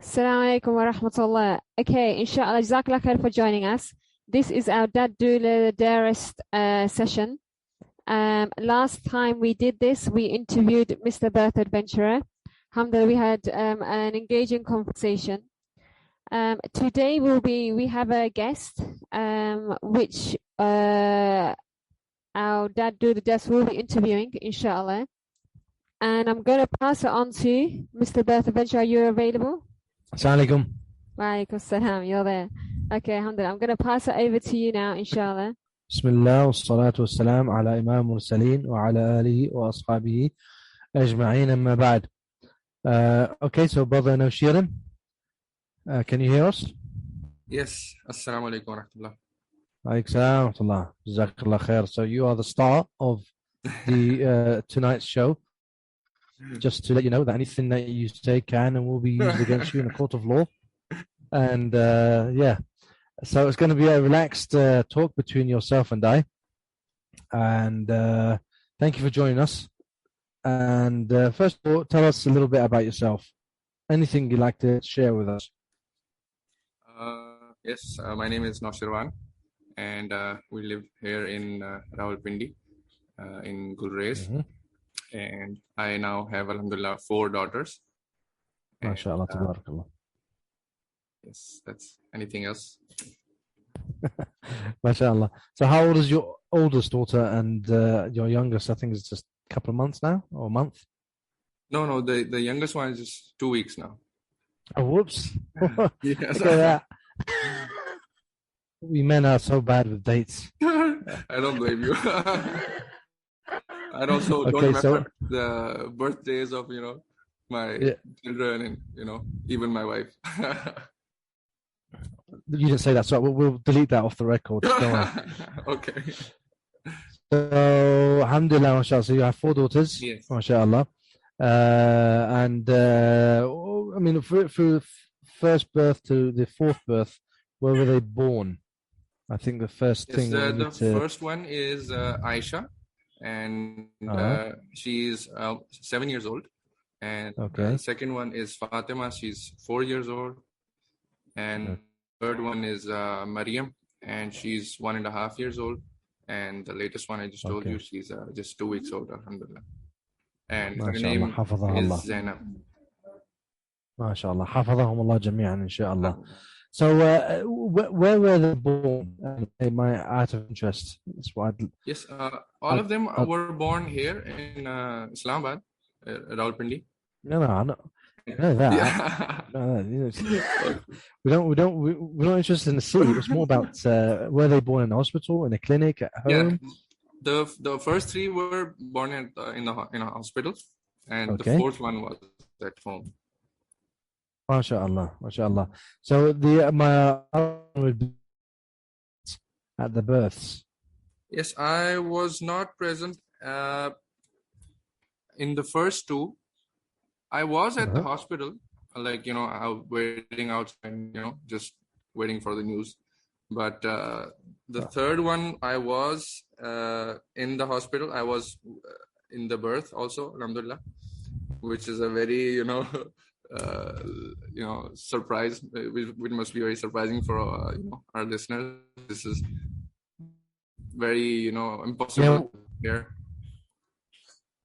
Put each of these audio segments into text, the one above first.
Assalamu alaikum wa rahmatullah. Okay, inshallah, jazakallah khair for joining us. This is our Dad Doula Darest session. Last time we did this, we interviewed Mr. Birth Adventurer. Alhamdulillah, we had an engaging conversation. Today we have a guest, which our Dad Doula Darest will be interviewing, inshallah. And I'm going to pass it on to Mr. Birth Adventurer. Are you available? Assalamu alaikum. Walaikum salam, you're there. Okay, alhamdulillah. I'm going to pass it over to you now, inshallah. Bismillah, wassalatu wassalam ala imam mursaleen wa ala alihi wa ashabihi ajma'in amma ba'd. Okay, so brother Nawshirin, can you hear us? Yes. Assalamu alaikum wa rahmatullah. Alaikum salam wa rahmatullah. Jazakallah khair. So you are the star of the tonight's show. Just to let you know that anything that you say can and will be used against you in a court of law. And yeah, so it's going to be a relaxed talk between yourself and I. And thank you for joining us. And first of all, tell us a little bit about yourself. Anything you'd like to share with us? Yes, my name is Naushirwan, and we live here in Rawalpindi, in Gulrez. Mm-hmm. And I now have, alhamdulillah, 4 daughters. MashaAllah, tabarakallah. Yes, that's anything else? MashaAllah. So how old is your oldest daughter and your youngest? I think it's just a couple of months now, or a month? No, the youngest one is just 2 weeks now. Oh, whoops. Yes. Look at that. We men are so bad with dates. I don't blame you. I also don't remember the birthdays of, my children and, even my wife. You didn't say that, so we'll delete that off the record. Don't worry. Okay. So, alhamdulillah, mashallah. So you have 4 daughters, yes, mashallah. And I mean, for first birth to the 4th birth, where were they born? I think the first thing. The first one is Aisha, and she's 7 years old. And the second one is Fatima, she's 4 years old. And third one is Maryam, and she's 1.5 years old. And the latest one I just told you, she's just 2 weeks old, alhamdulillah. And her name is Zainab. MashaAllah. Hafadhahum Allah jami'an, inshaAllah. So, where were they born? Out of interest. That's what yes, all of them were born here in Islamabad, Rawalpindi. No, that. Yeah. We're not interested in the city. It's more about were they born in a hospital, in a clinic, at home? Yeah. The first 3 were born in a hospital, and the 4th one was at home. MashaAllah. So my would be at the births. Yes, I was not present in the first 2. I was at the hospital, like, I was waiting outside, just waiting for the news. But the third one, I was in the hospital. I was in the birth also, alhamdulillah, which is a very, surprise. It must be very surprising for our listeners. This is very, impossible here.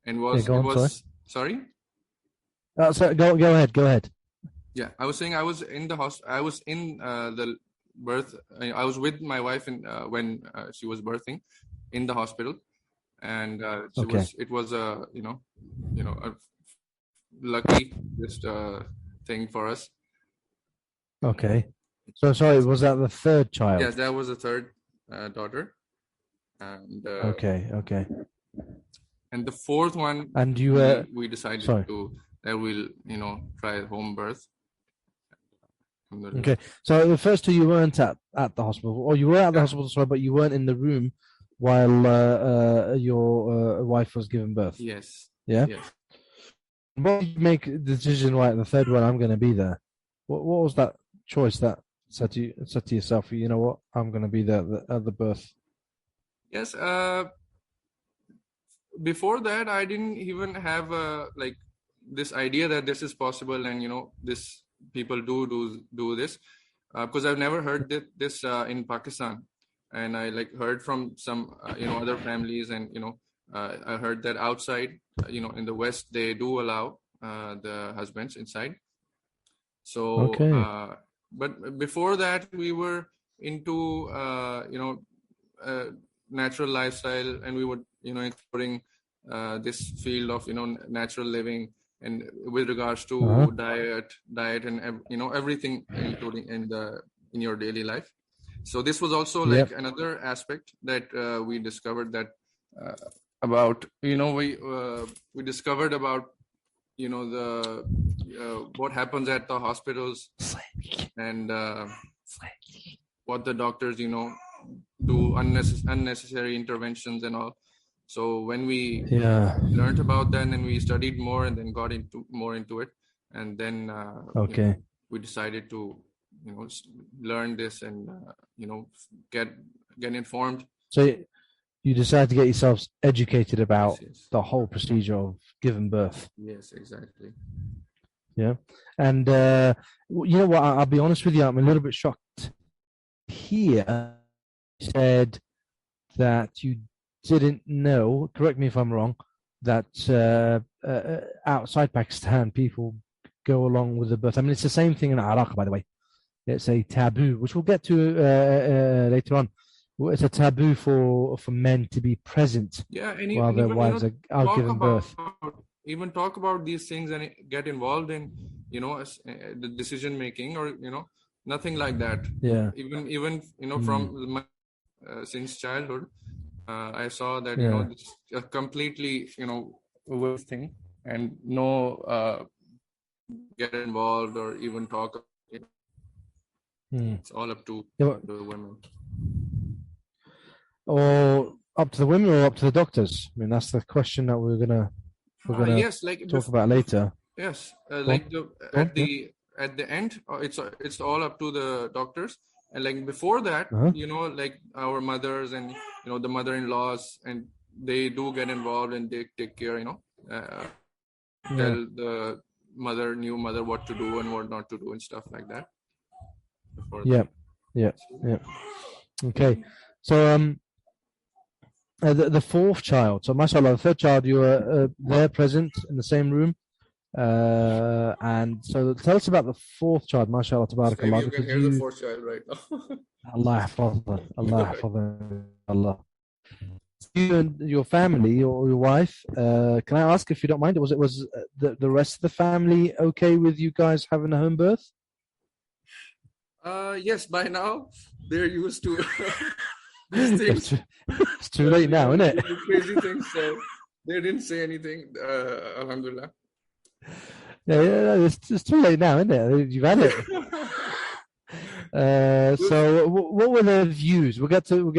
And sorry. So go ahead. Yeah, I was saying I was in the hospital. I was in the birth. I was with my wife when she was birthing in the hospital, and it was a a lucky just thing for us. Okay. So sorry, was that the 3rd child? Yes, that was the 3rd daughter. And okay. And the 4th one, and we decided that we'll try home birth. Okay, so the first 2 you weren't at the hospital, or you were at the hospital, sorry, but you weren't in the room while your wife was giving birth. Yes. Yeah. Yes. What did you make the decision? Right, the 3rd one, I'm going to be there. What was that choice that said to yourself, you know what, I'm going to be there at the birth? Yes. Before that, I didn't even have this idea that this is possible, and this people do this, because I've never heard this in Pakistan, and I like heard from some other families, and I heard that outside, in the West, they do allow the husbands inside. So, Okay. but before that, we were into natural lifestyle, and we were exploring this field of natural living, and with regards to diet, and everything, including in your daily life. So this was also like another aspect that we discovered that about we discovered about the what happens at the hospitals, and what the doctors do unnecessary interventions and all. So when we learned about that, and we studied more, and then got more into it, and then we decided to learn this, and get informed. So you decided to get yourselves educated about the whole procedure of giving birth. Yes, exactly. Yeah. And you know what, I'll be honest with you, I'm a little bit shocked here. You said that you didn't know, correct me if I'm wrong, that outside Pakistan people go along with the birth. I mean, it's the same thing in Iraq, by the way. It's a taboo, which we'll get to later on. It's a taboo for men to be present while their wives are giving birth. Even talk about these things and get involved in the decision making, or nothing like that. Even from since childhood, I saw that it's a completely worst thing, and no get involved or even talk. It's all up to the women. Or up to the women, or up to the doctors? I mean, that's the question that we're gonna talk about later. Yes, at the end, it's all up to the doctors. And like before that, like our mothers and the mother-in-laws, and they do get involved, and they take care, tell the new mother what to do and what not to do and stuff like that. Yeah. Okay, so the fourth child. So, mashallah, the third child, you were there, present in the same room. And so tell us about the fourth child, mashallah, tabarakallah. Maybe you can hear the fourth child right now. Allah hafadha, Allah hafadha, Allah. You and your family, or your wife, can I ask, if you don't mind, was the rest of the family okay with you guys having a home birth? Yes, by now they're used to these things. It's too late now, isn't it? Crazy things, so they didn't say anything. Alhamdulillah. Yeah, it's too late now, isn't it? You've had it. So, what were their views? We'll get to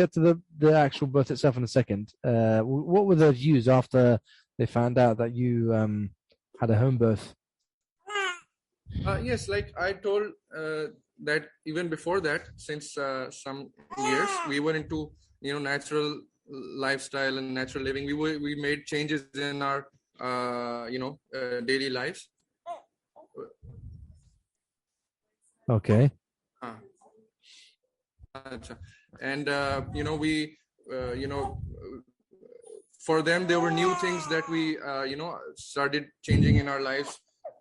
the actual birth itself in a second. What were their views after they found out that you had a home birth? Yes, like I told that even before that, since some years, we were into natural lifestyle and natural living. We made changes in our daily lives. Okay. And we for them, there were new things that we started changing in our lives.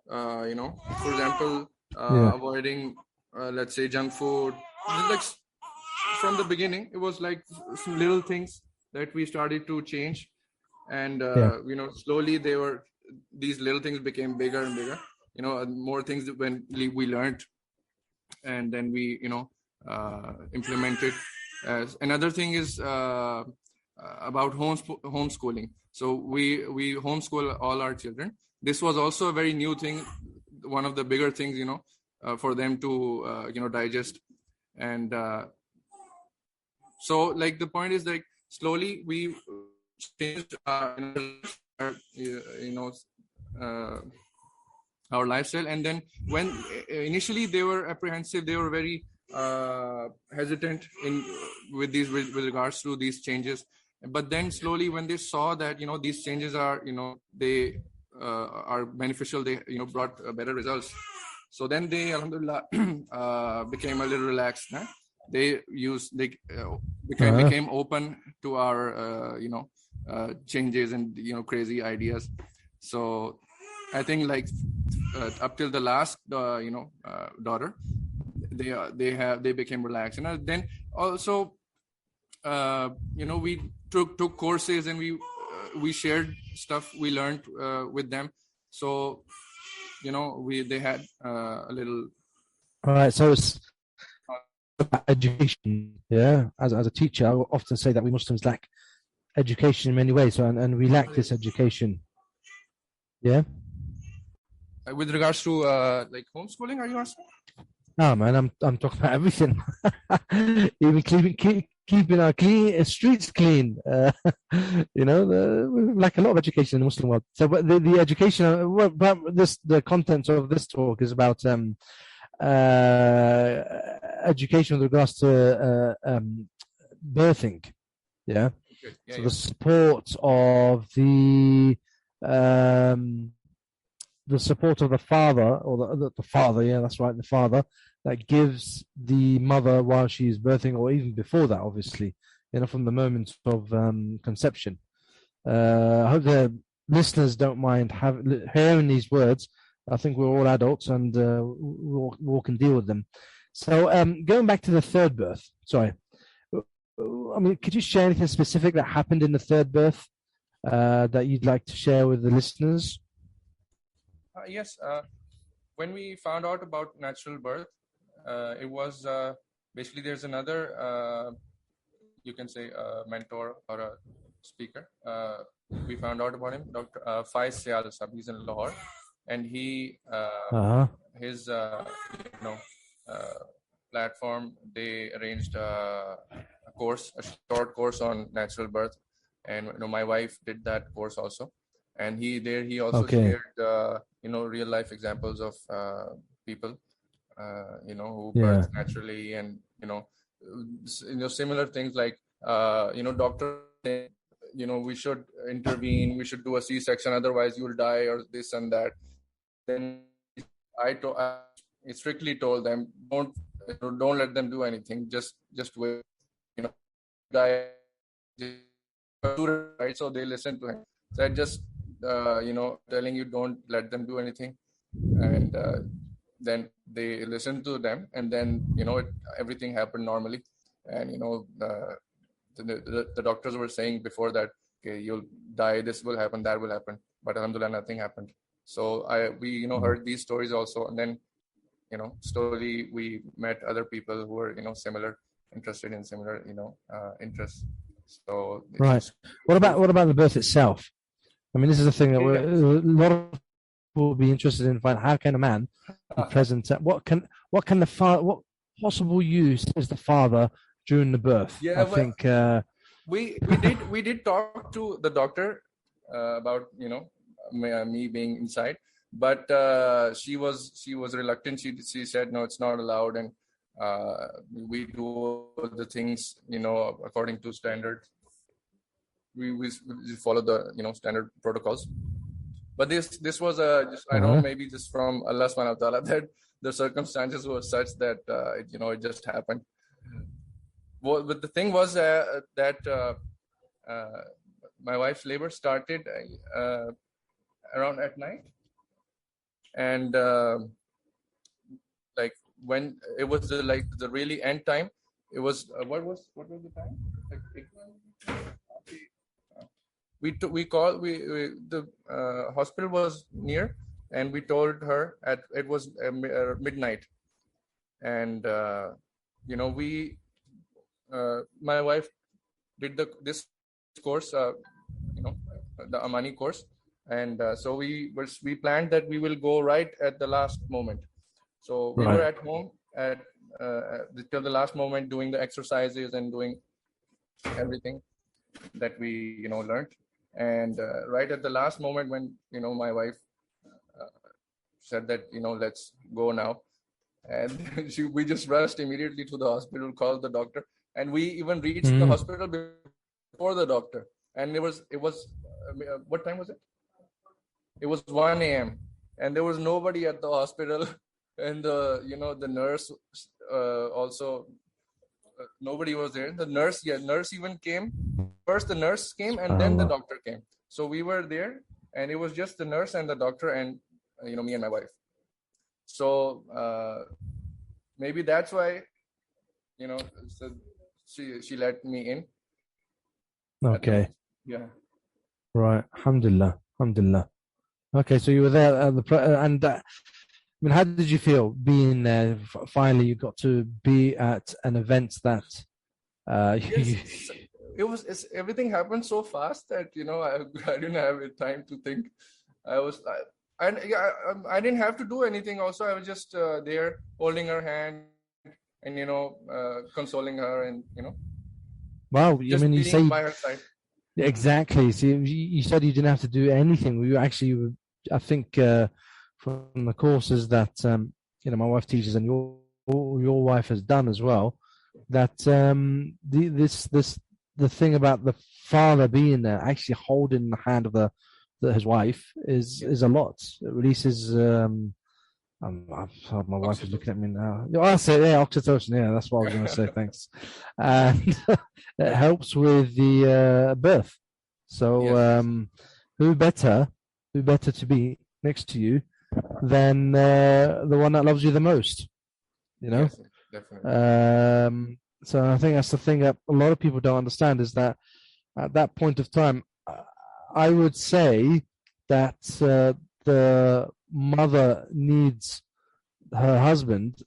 For example, avoiding let's say junk food. Like from the beginning, it was like some little things that we started to change, and slowly these little things became bigger and bigger. More things when we learned, and then we implemented. Another thing is about homeschooling. So we homeschool all our children. This was also a very new thing, one of the bigger things, for them to digest. And so like the point is, like slowly we changed our lifestyle. And then when initially they were apprehensive, they were very hesitant with regards to these changes. But then slowly, when they saw that these changes are they are beneficial, they brought better results. So then they, alhamdulillah, became a little relaxed. Huh? They became open to our changes and crazy ideas. So I think like up till the last daughter, they became relaxed, and then also we took courses, and we shared stuff we learned with them. So they had a little. All right, so it's about education. Yeah, as a teacher, I will often say that we Muslims lack education in many ways, and we lack this education. Yeah. With regards to like homeschooling, are you asking? No, man, I'm talking about everything. Even keeping our streets clean. We lack a lot of education in the Muslim world. So, but the education, the content of this talk is about education with regards to birthing. Yeah. Okay. Yeah, so the support of the support of the father, or the father, yeah, that's right, the father, that gives the mother while she's birthing, or even before that, obviously, from the moment of conception. I hope the listeners don't mind hearing these words. I think we're all adults, and we all can deal with them. So going back to the third birth, sorry. I mean, could you share anything specific that happened in the third birth that you'd like to share with the listeners? Yes. When we found out about natural birth, it was basically there's another, you can say, mentor or a speaker. We found out about him, Dr. Faiz Syal Sahab. He's in Lahore, and his platform, they arranged a short course on natural birth, and my wife did that course also. And he also shared real life examples of people who birth naturally, and similar things like doctor, we should intervene, we should do a C-section, otherwise you will die, or this and that. Then I strictly told them, don't let them do anything, just wait, die, right? So they listened to him. So I just telling you, don't let them do anything, and then they listened to them, and then everything happened normally. And the doctors were saying before that, okay, you'll die, this will happen, that will happen, but alhamdulillah, nothing happened. So we heard these stories also, and then slowly we met other people who were interested in similar interests. So right. What about the birth itself? I mean, this is the thing that a lot of people will be interested in. Find how can a man be present? What possible use is the father during the birth? Yeah, I think we did talk to the doctor about me being inside, but she was reluctant. She said no, it's not allowed, and we do the things according to standard. We follow the standard protocols. But this was just I don't know, maybe just from Allah subhanahu wa ta'ala, that the circumstances were such that it just happened. Well, but the thing was that my wife's labor started around at night, and like when it was the really end time, it was what was the time? The hospital was near, and we told her it was midnight, and my wife did this course, the Amani course, and so we planned that we will go right at the last moment. So we were at home till the last moment, doing the exercises and doing everything that we learned. And right at the last moment, when my wife said that let's go now, and we just rushed immediately to the hospital, called the doctor, and we even reached the hospital before the doctor. And it was what time was it? It was 1 a.m. and there was nobody at the hospital. And the nurse also, nobody was there. The nurse even came. First the nurse came and then the doctor came. So we were there and it was just the nurse and the doctor and me and my wife. So maybe that's why so she let me in. Okay. Yeah. Right. Alhamdulillah. Alhamdulillah. Okay, so you were there at and I mean, how did you feel being there? Finally, you got to be at an event that yes, everything happened so fast that I didn't have time to think. I didn't have to do anything. Also, I was just there holding her hand and consoling her and Wow, just I mean, you being say by her side. exactly. See, you said you didn't have to do anything. We actually, I think, from the courses that my wife teaches and your wife has done as well, that the thing about the father being there, actually holding the hand of his wife is a lot. It releases. My wife is looking at me now. I'll say, yeah, oxytocin. Yeah, that's what I was going to say. Thanks. And it helps with the birth. So, who better to be next to you than the one that loves you the most? Yes, definitely. So I think that's the thing that a lot of people don't understand is that at that point of time, I would say that the mother needs her husband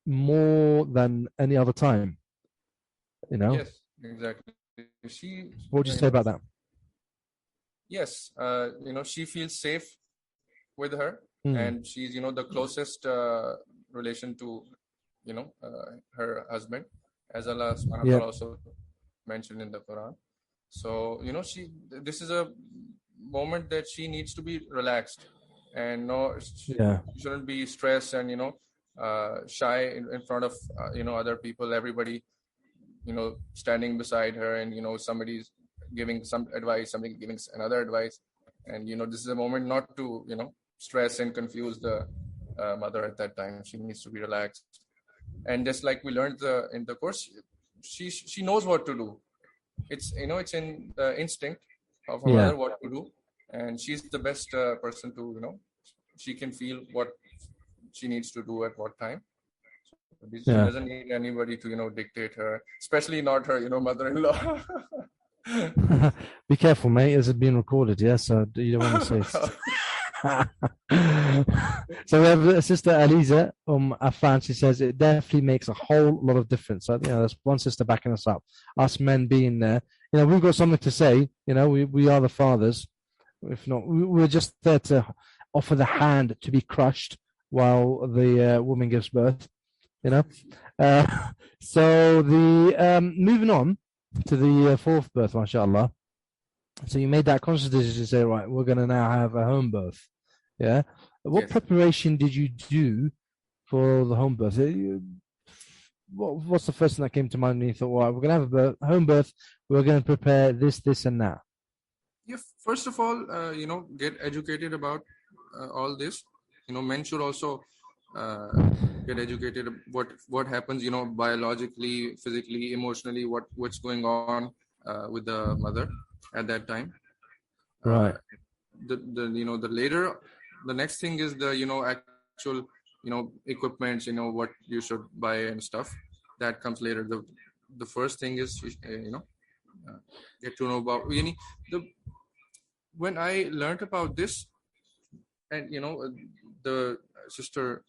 more than any other time. Yes, exactly. What would you say about that? Yes, she feels safe with her, and she's the closest relation to her husband, as Allah subhanahu wa ta'ala also mentioned in the Quran. So this is a moment that she needs to be relaxed and she shouldn't be stressed and shy in front of other people, everybody standing beside her, and somebody's giving some advice, somebody giving another advice, and this is a moment not to stress and confuse the mother at that time. She needs to be relaxed, and just like we learned in the course, she knows what to do. It's it's in the instinct of her mother what to do, and she's the best person to she can feel what she needs to do at what time. She doesn't need anybody to dictate her, especially not her mother-in-law. Be careful, mate. This is being recorded, yeah, so you don't want to say So we have Sister Aliza Afan. She says it definitely makes a whole lot of difference. So there's one sister backing us up. Us men being there, we've got something to say. We are the fathers. If not, we're just there to offer the hand to be crushed while the woman gives birth. So the moving on to the fourth birth, mashallah. So you made that conscious decision to say, right, we're going to now have a home birth. Yeah. What preparation did you do for the home birth? What's the first thing that came to mind when you thought, well, we're going to have a home birth, we're going to prepare this, and that? Yeah, first of all, get educated about all this. Men should also get educated what happens, biologically, physically, emotionally, what's going on with the mother at that time. Right. The next thing is the actual equipment, what you should buy and stuff. That comes later. The first thing is get to know about when I learned about this, and the sister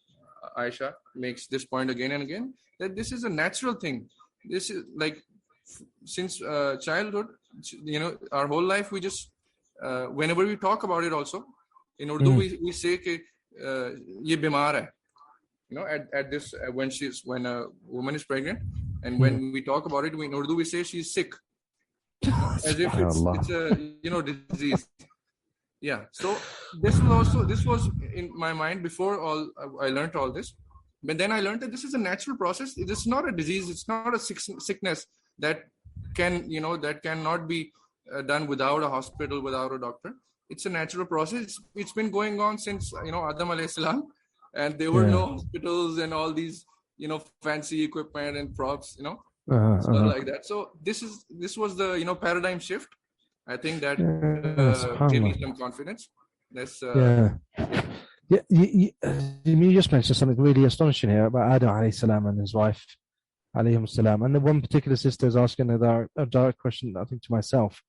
Aisha makes this point again and again, that this is a natural thing. This is like since childhood, our whole life, we just whenever we talk about it also in Urdu, we say ke ye bimar hai. At this when a woman is pregnant, and when we talk about it in Urdu, we say she's sick, as if it's a disease. Yeah. So this was in my mind before I learned all this. But then I learned that this is a natural process. It is not a disease. It's not a sickness that cannot be done without a hospital, without a doctor. It's a natural process. It's been going on since Adam alayhi salam, and there were no hospitals and all these, fancy equipment and props, like that. So this was the, paradigm shift. I think that gave me some confidence. That's You just mentioned something really astonishing here about Adam alayhi salam and his wife alayhim salam. And the one particular sister is asking a direct question, I think, to myself,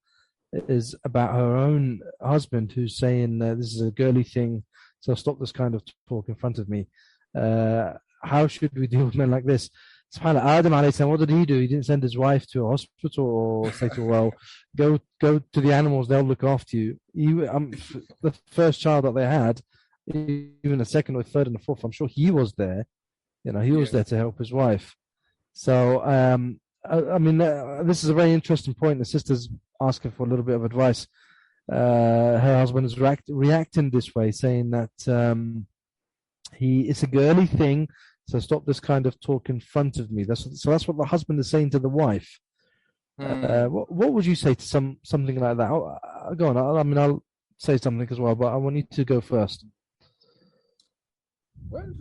is about her own husband, who's saying this is a girly thing, so stop this kind of talk in front of me. How should we deal with men like this? SubhanAllah, Adam alayhi salam, what did he do? He didn't send his wife to a hospital or say to her, well, go to the animals, they'll look after you. The first child that they had, even the second or third and the fourth, I'm sure he was there. He was there to help his wife. So, I mean, this is a very interesting point. The sister's asking for a little bit of advice. Her husband is reacting this way, saying that it's a girly thing, so stop this kind of talk in front of me. That's what the husband is saying to the wife. What would you say to something like that? Go on. I'll say something as well, but I want you to go first. Well,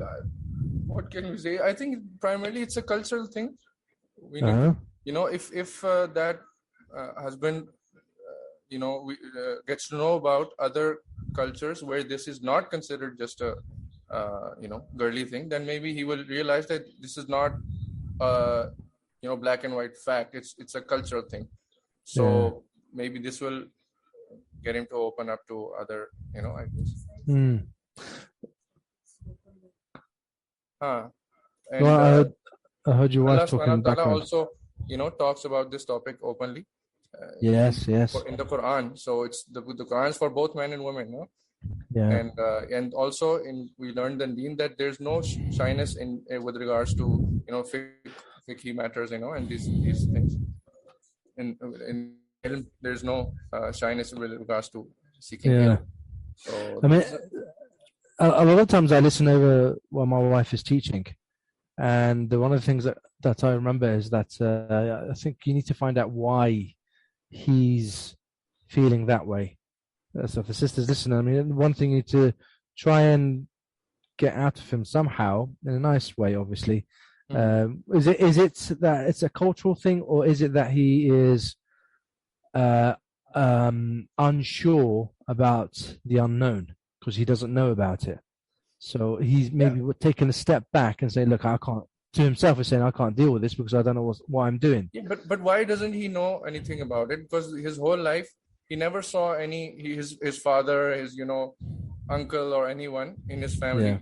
what can you say? I think primarily it's a cultural thing. We need if that husband, gets to know about other cultures where this is not considered just a, girly thing, then maybe he will realize that this is not, black and white fact. It's a cultural thing. So maybe this will get him to open up to other, ideas. And, well, I heard your wife Allah talking in the background. Also, talks about this topic openly. Yes. In the Quran. So it's the Quran is for both men and women, no? Yeah. And also we learned in Deen that there's no shyness with regards to fiqh matters, and these things. In there's no shyness with regards to seeking help. So I mean, a lot of times I listen over while my wife is teaching, and one of the things that I remember is that I think you need to find out why he's feeling that way. So if the sister's listening, I mean, one thing you need to try and get out of him somehow in a nice way, obviously. Is it that it's a cultural thing, or is it that he is unsure about the unknown because he doesn't know about it? So he's maybe taking a step back and saying, look, I can't, to himself is saying, I can't deal with this because I don't know what I'm doing. Yeah, but why doesn't he know anything about it? Because his whole life, he never saw his father, his, uncle or anyone in his family,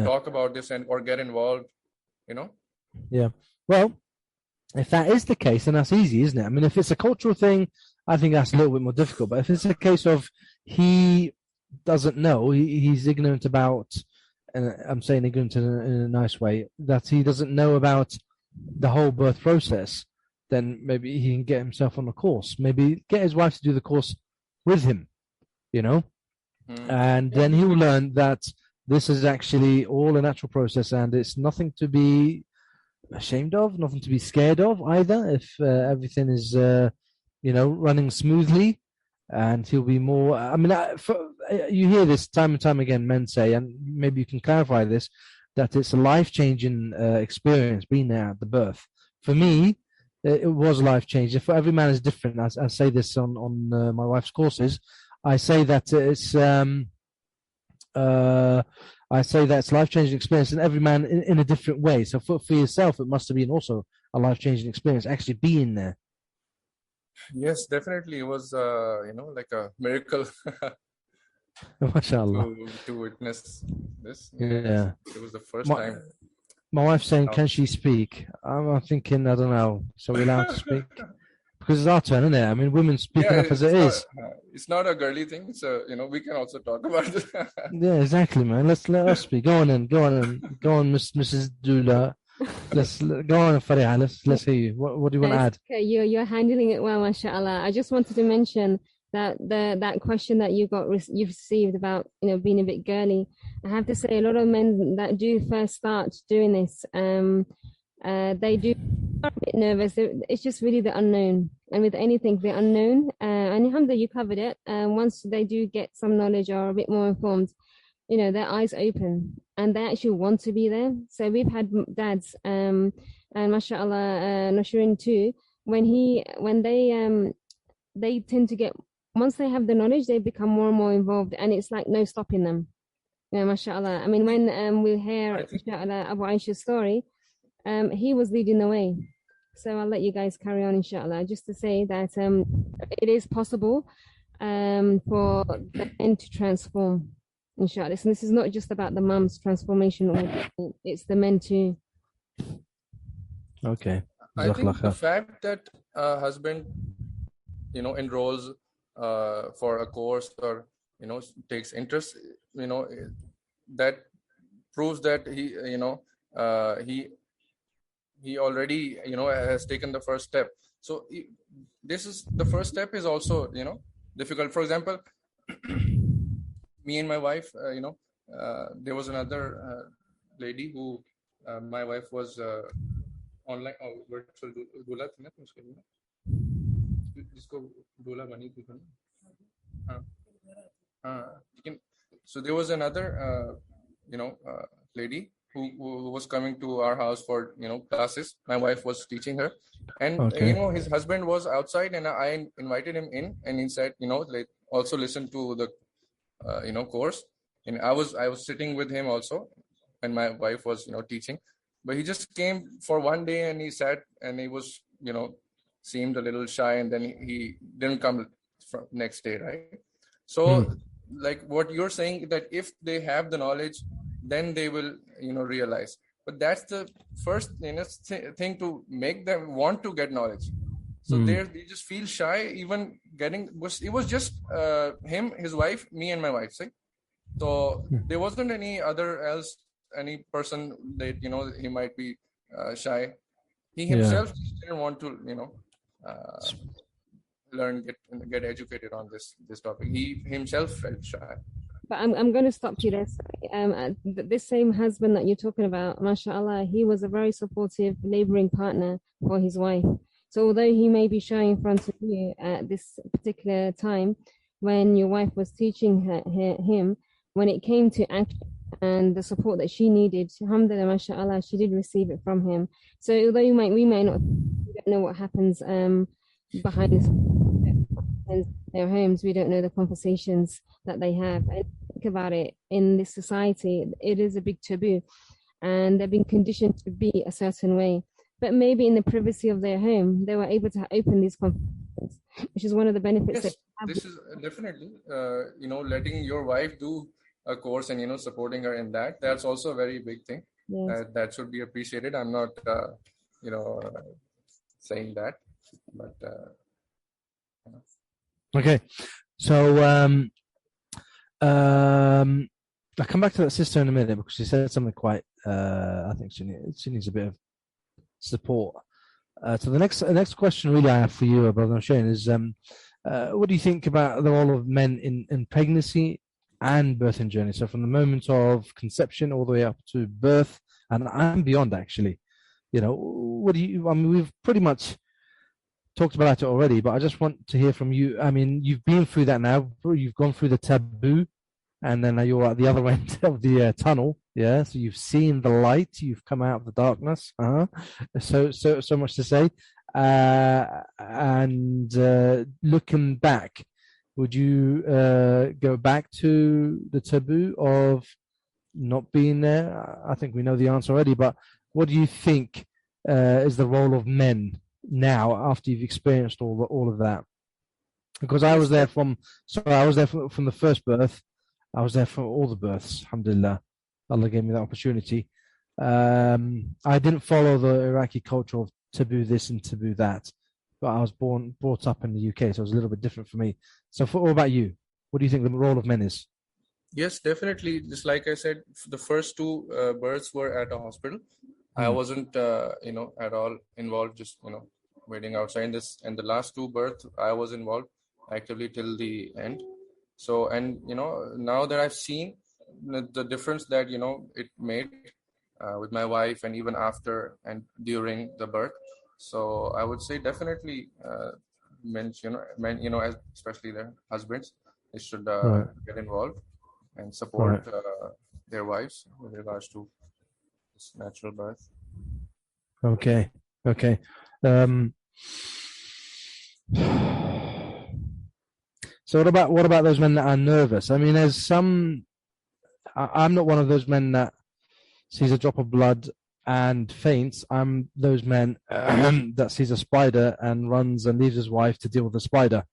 talk about this or get involved, Yeah. Well, if that is the case, then that's easy, isn't it? I mean, if it's a cultural thing, I think that's a little bit more difficult. But if it's a case of he doesn't know, he's ignorant about, and I'm saying ignorant in a nice way, that he doesn't know about the whole birth process, then maybe he can get himself on a course. Maybe get his wife to do the course with him, and then he'll learn that this is actually all a natural process and it's nothing to be ashamed of, nothing to be scared of either, if everything is, running smoothly. And he'll be more, I mean, you hear this time and time again, men say, and maybe you can clarify this, that it's a life-changing experience being there at the birth. For me, it was life-changing. For every man is different. I say this on my wife's courses. I say that it's life-changing experience, and every man in a different way. So for yourself, it must have been also a life-changing experience actually being there. Yes, definitely. It was, like a miracle MashaAllah. to witness this. Yeah. It was the first time. My wife's saying, can she speak? I'm thinking, I don't know. So we're allowed to speak? Because it's our turn, isn't it? I mean, women speak enough as it is. It's not a girly thing. It's we can also talk about it. Yeah, exactly, man. Let us speak. Go on, Mrs. Dula. Let's go on, Fariha. Let's hear you. What do you want to add? Okay, you're handling it well, mashallah. I just wanted to mention that that question that you received about being a bit girly. I have to say, a lot of men that do first start doing this, they do are a bit nervous. It's just really the unknown, and with anything, the unknown. And alhamdulillah, you covered it. Once they do get some knowledge or a bit more informed, their eyes open. and they actually want to be there. So we've had dads, and mashallah, Nashurin too, when they tend to get, once they have the knowledge, they become more and more involved, and it's like no stopping them. Yeah, mashallah. I mean, when we hear inshallah Abu Aisha's story, he was leading the way. So I'll let you guys carry on, inshallah, just to say that it is possible for the men to transform, inshallah. And this is not just about the mum's transformation, it's the men too. Okay. I think the fact that a husband, enrolls for a course or, takes interest, that proves that he already, has taken the first step. So this is the first step is also, difficult. For example, me and my wife, there was another lady who my wife was online virtual doula थी ना, उसके लिए जिसको doula बनी थी ना, हाँ, so there was another lady who was coming to our house for classes. My wife was teaching her, and his husband was outside, and I invited him in, and he said, like, also listen to the course. And I was sitting with him also, and my wife was teaching, but he just came for one day and he sat, and he was seemed a little shy, and then he didn't come from next day, right? So like what you're saying, that if they have the knowledge, then they will realize. But that's the first thing to make them want to get knowledge. So they just feel shy even getting. It was just him, his wife, me, and my wife. See, so there wasn't any person that he might be shy. He himself didn't want to learn, get educated on this topic. He himself felt shy. But I'm going to stop you there. This same husband that you're talking about, mashallah, he was a very supportive laboring partner for his wife. So although he may be shy in front of you at this particular time, when your wife was teaching him, when it came to action and the support that she needed, alhamdulillah, mashallah, she did receive it from him. So although we may not know what happens behind their homes, we don't know the conversations that they have. And think about it, in this society, it is a big taboo, and they've been conditioned to be a certain way. But maybe in the privacy of their home, they were able to open these conversations, which is one of the benefits. Yes, this is definitely, letting your wife do a course and, supporting her in that. That's also a very big thing. Yes. That should be appreciated. I'm not, saying that, but. Okay, so I'll come back to that sister in a minute because she said something quite. I think she needs a bit of support. So the next question really I have for you, Brother Shane, is what do you think about the role of men in pregnancy and birthing journey? So from the moment of conception all the way up to birth and beyond, actually, what do you? I mean, we've pretty much talked about it already, but I just want to hear from you. I mean, you've been through that now. You've gone through the taboo, and then you're at the other end of the tunnel. Yeah, so you've seen the light. You've come out of the darkness. So much to say. And looking back, would you go back to the taboo of not being there? I think we know the answer already, but what do you think is the role of men now after you've experienced all of that? Because I was there from the first birth. I was there for all the births. Alhamdulillah, Allah gave me that opportunity. I didn't follow the Iraqi culture of taboo this and taboo that, but I was brought up in the UK, so it was a little bit different for me. So what about you? What do you think the role of men is? Yes, definitely. Just like I said, the first two births were at a hospital. I wasn't, at all involved, just, waiting outside this. And the last two births, I was involved actively till the end. So, and, now that I've seen the difference that, it made with my wife and even after and during the birth. So I would say definitely men, especially their husbands, they should get involved and support their wives with regards to this natural birth. Okay. So what about those men that are nervous? I mean, there's some. I'm not one of those men that sees a drop of blood and faints. I'm those men that sees a spider and runs and leaves his wife to deal with the spider.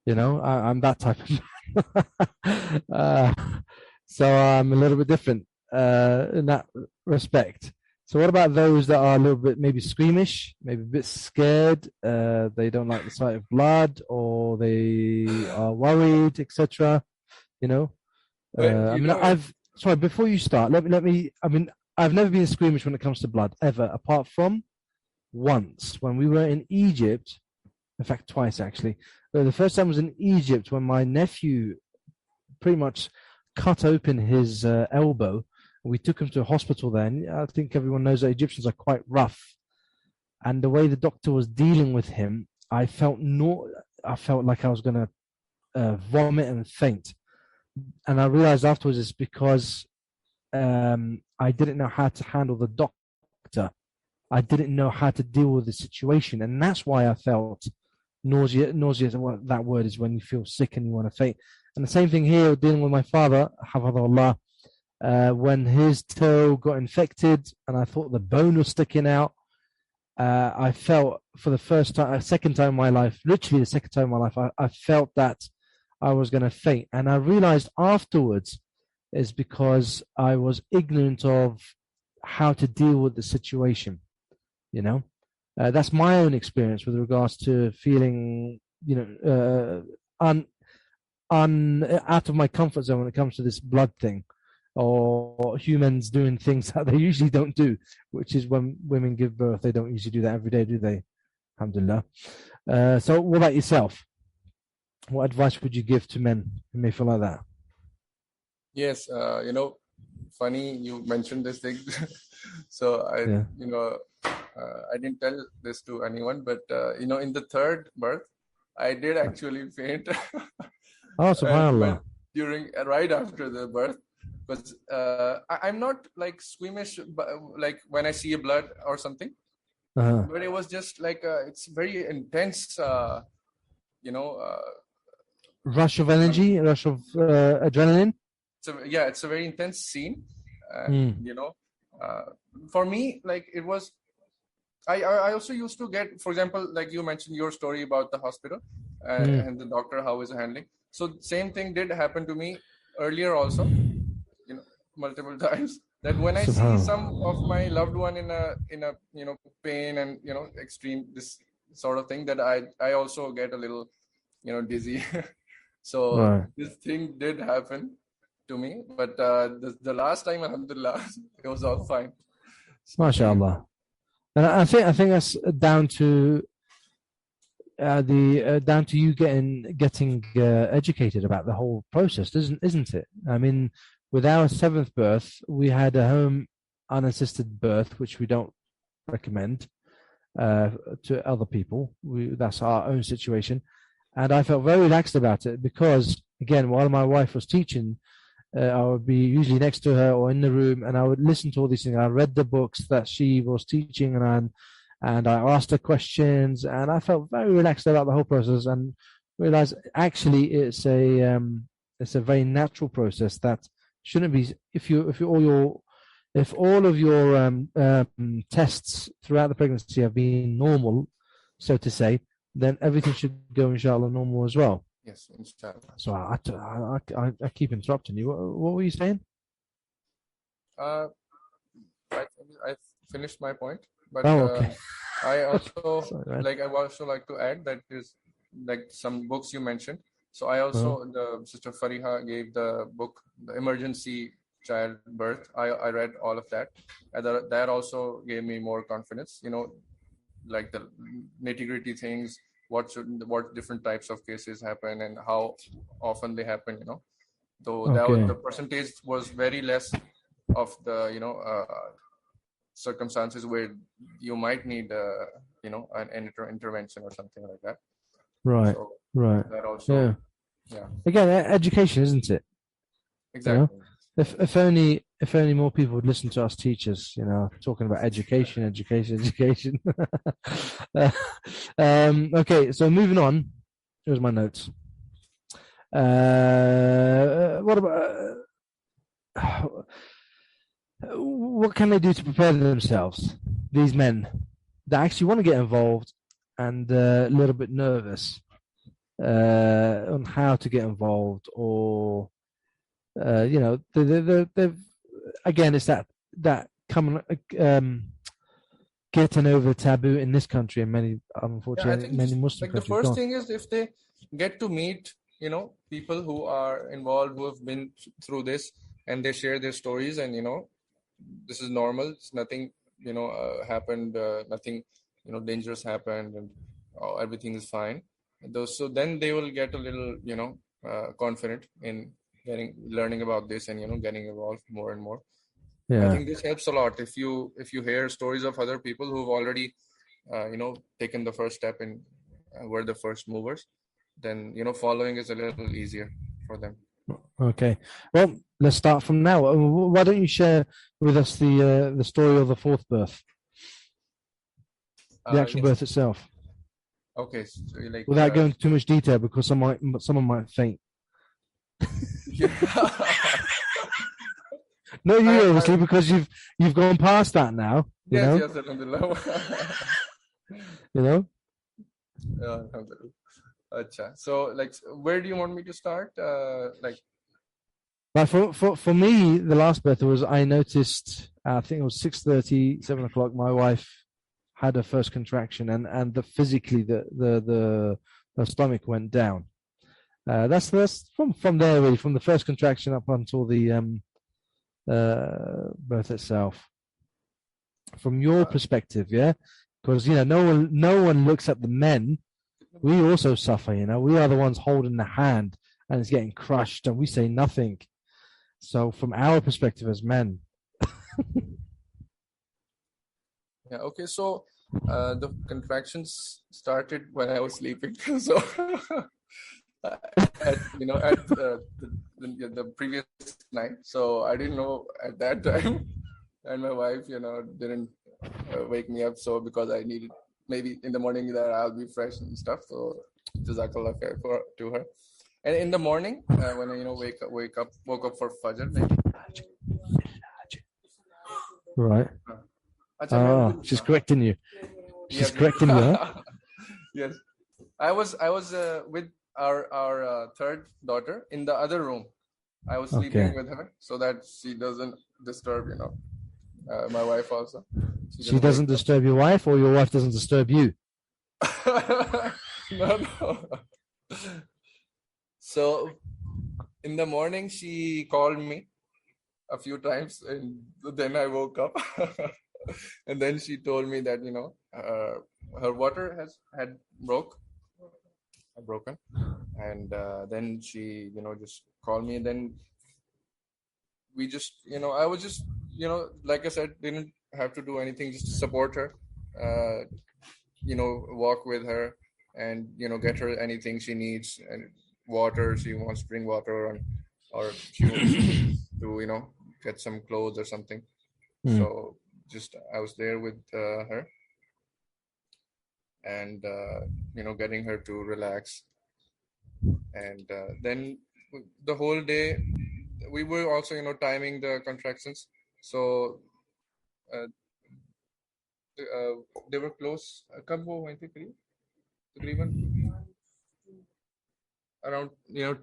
You know, I'm that type of man. So I'm a little bit different in that respect. So what about those that are a little bit maybe squeamish, maybe a bit scared, they don't like the sight of blood, or they are worried, etc. You know? Sorry, before you start, let me I mean, I've never been squeamish when it comes to blood, ever, apart from once when we were in Egypt. In fact, twice actually. The first time was in Egypt when my nephew pretty much cut open his elbow. We took him to a hospital then. I think everyone knows that Egyptians are quite rough. And the way the doctor was dealing with him, I felt like I was going to vomit and faint. And I realized afterwards it's because I didn't know how to handle the doctor. I didn't know how to deal with the situation. And that's why I felt nausea, what that word is, when you feel sick and you want to faint. And the same thing here, dealing with my father, Hafadullah, when his toe got infected and I thought the bone was sticking out, I felt for the second time in my life, literally the second time in my life, I felt that I was going to faint. And I realized afterwards is because I was ignorant of how to deal with the situation, you know. That's my own experience with regards to feeling, out of my comfort zone when it comes to this blood thing, or humans doing things that they usually don't do, which is when women give birth. They don't usually do that every day, do they? Alhamdulillah. So what about yourself? What advice would you give to men who may feel like that? Yes, funny you mentioned this thing. So I didn't tell this to anyone, but in the third birth, I did actually faint. Oh, subhanAllah. Right after the birth, because I'm not like squeamish, like when I see a blood or something, but it was just like it's very intense, rush of energy, rush of adrenaline. It's a very intense scene. For me, like it was. I also used to get, for example, like you mentioned your story about the hospital and the doctor, how is handling. So same thing did happen to me earlier also, multiple times. That when I see some of my loved one in a pain and extreme this sort of thing, that I also get a little dizzy. So this thing did happen to me, but the last time, alhamdulillah, it was all fine. MashaAllah. And I think that's down to down to you getting educated about the whole process, isn't it? I mean, with our seventh birth, we had a home unassisted birth, which we don't recommend to other people. That's our own situation, and I felt very relaxed about it because, again, while my wife was teaching, I would be usually next to her or in the room, and I would listen to all these things. I read the books that she was teaching, and I asked her questions, and I felt very relaxed about the whole process, and realized actually it's a very natural process that shouldn't be. If all of your tests throughout the pregnancy have been normal, so to say, then everything should go inshallah normal as well. Yes, inshallah. So I keep interrupting you. What were you saying? I finished my point, but okay. I also Sorry, I would also like to add that is like some books you mentioned. So I also the Sister Fariha gave the book The Emergency Childbirth. I read all of that, and that also gave me more confidence. Like the nitty-gritty things. What different types of cases happen and how often they happen, though the percentage was very less of the circumstances where you might need an intervention or something like that. Right. So right. That also Again, education, isn't it? Exactly. If only if only more people would listen to us teachers, talking about education. Okay, so moving on. Here's my notes. What about what can they do to prepare themselves? These men that actually want to get involved and a little bit nervous on how to get involved, or they've again, it's that coming getting over taboo in this country and many, unfortunately, many Muslim countries. The first thing is if they get to meet, people who are involved, who have been through this, and they share their stories, and this is normal. It's nothing, happened, nothing, dangerous happened, and everything is fine. So then they will get a little, confident in learning about this and getting involved more and more. Yeah. I think this helps a lot if you hear stories of other people who've already taken the first step and were the first movers. Then following is a little easier for them. Okay, well, let's start from now. Why don't you share with us the story of the fourth birth, the actual birth itself? Okay, so without going into too much detail, because someone might faint. No, you obviously, because you've gone past that now. Yes, alhamdulillah. Yeah, alhamdulillah. Acha. So, where do you want me to start? For me, the last birth was, I noticed, I think it was 6:30, 7 o'clock. My wife had her first contraction, and physically the stomach went down. That's from there, really, from the first contraction up until the birth itself. From your perspective, yeah, because no one looks at the men. We also suffer, we are the ones holding the hand and it's getting crushed and we say nothing. So from our perspective as men. Yeah, okay, so the contractions started when I was sleeping. So at the previous night, so I didn't know at that time, and my wife didn't wake me up, so because I needed maybe in the morning that I'll be fresh and stuff. So jazakallah khair to her. And in the morning when I woke up for Fajr, maybe. Right. She's correcting you. She's correcting you. Huh? Yes, I was with our third daughter in the other room. I was sleeping with her so that she doesn't disturb my wife also. She doesn't disturb your wife, or your wife doesn't disturb you? No. So in the morning she called me a few times, and then I woke up. And then she told me that her water had broken, and then she just called me, and then we just I was just like I said, didn't have to do anything, just to support her, walk with her, and get her anything she needs, and water, she wants to drink water, or she wants to get some clothes or something. So just I was there with her, and getting her to relax. And then the whole day we were also timing the contractions, so they were close. Kab wo huए the takriban around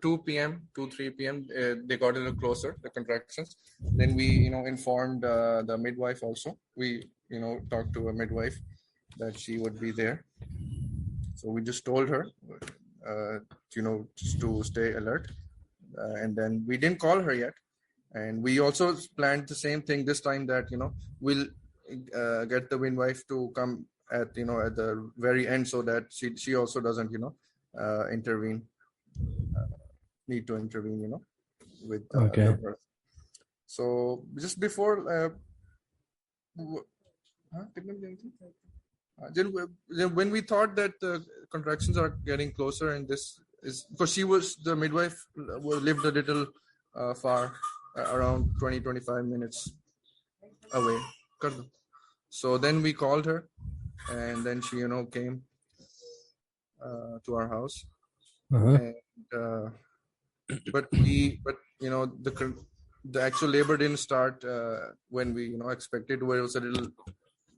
2 p.m. 3 p.m. They got a little closer, the contractions. Then we informed the midwife also. We talked to a midwife that she would be there. So we just told her just to stay alert, and then we didn't call her yet. And we also planned the same thing this time, that we'll get the midwife to come at at the very end, so that she also doesn't intervene, need to intervene with the birth. So just before when we thought that the contractions are getting closer, and this is because the midwife lived a little far, around 20-25 minutes away. So then we called her, and then she came to our house. And but the actual labor didn't start when we expected, where it was a little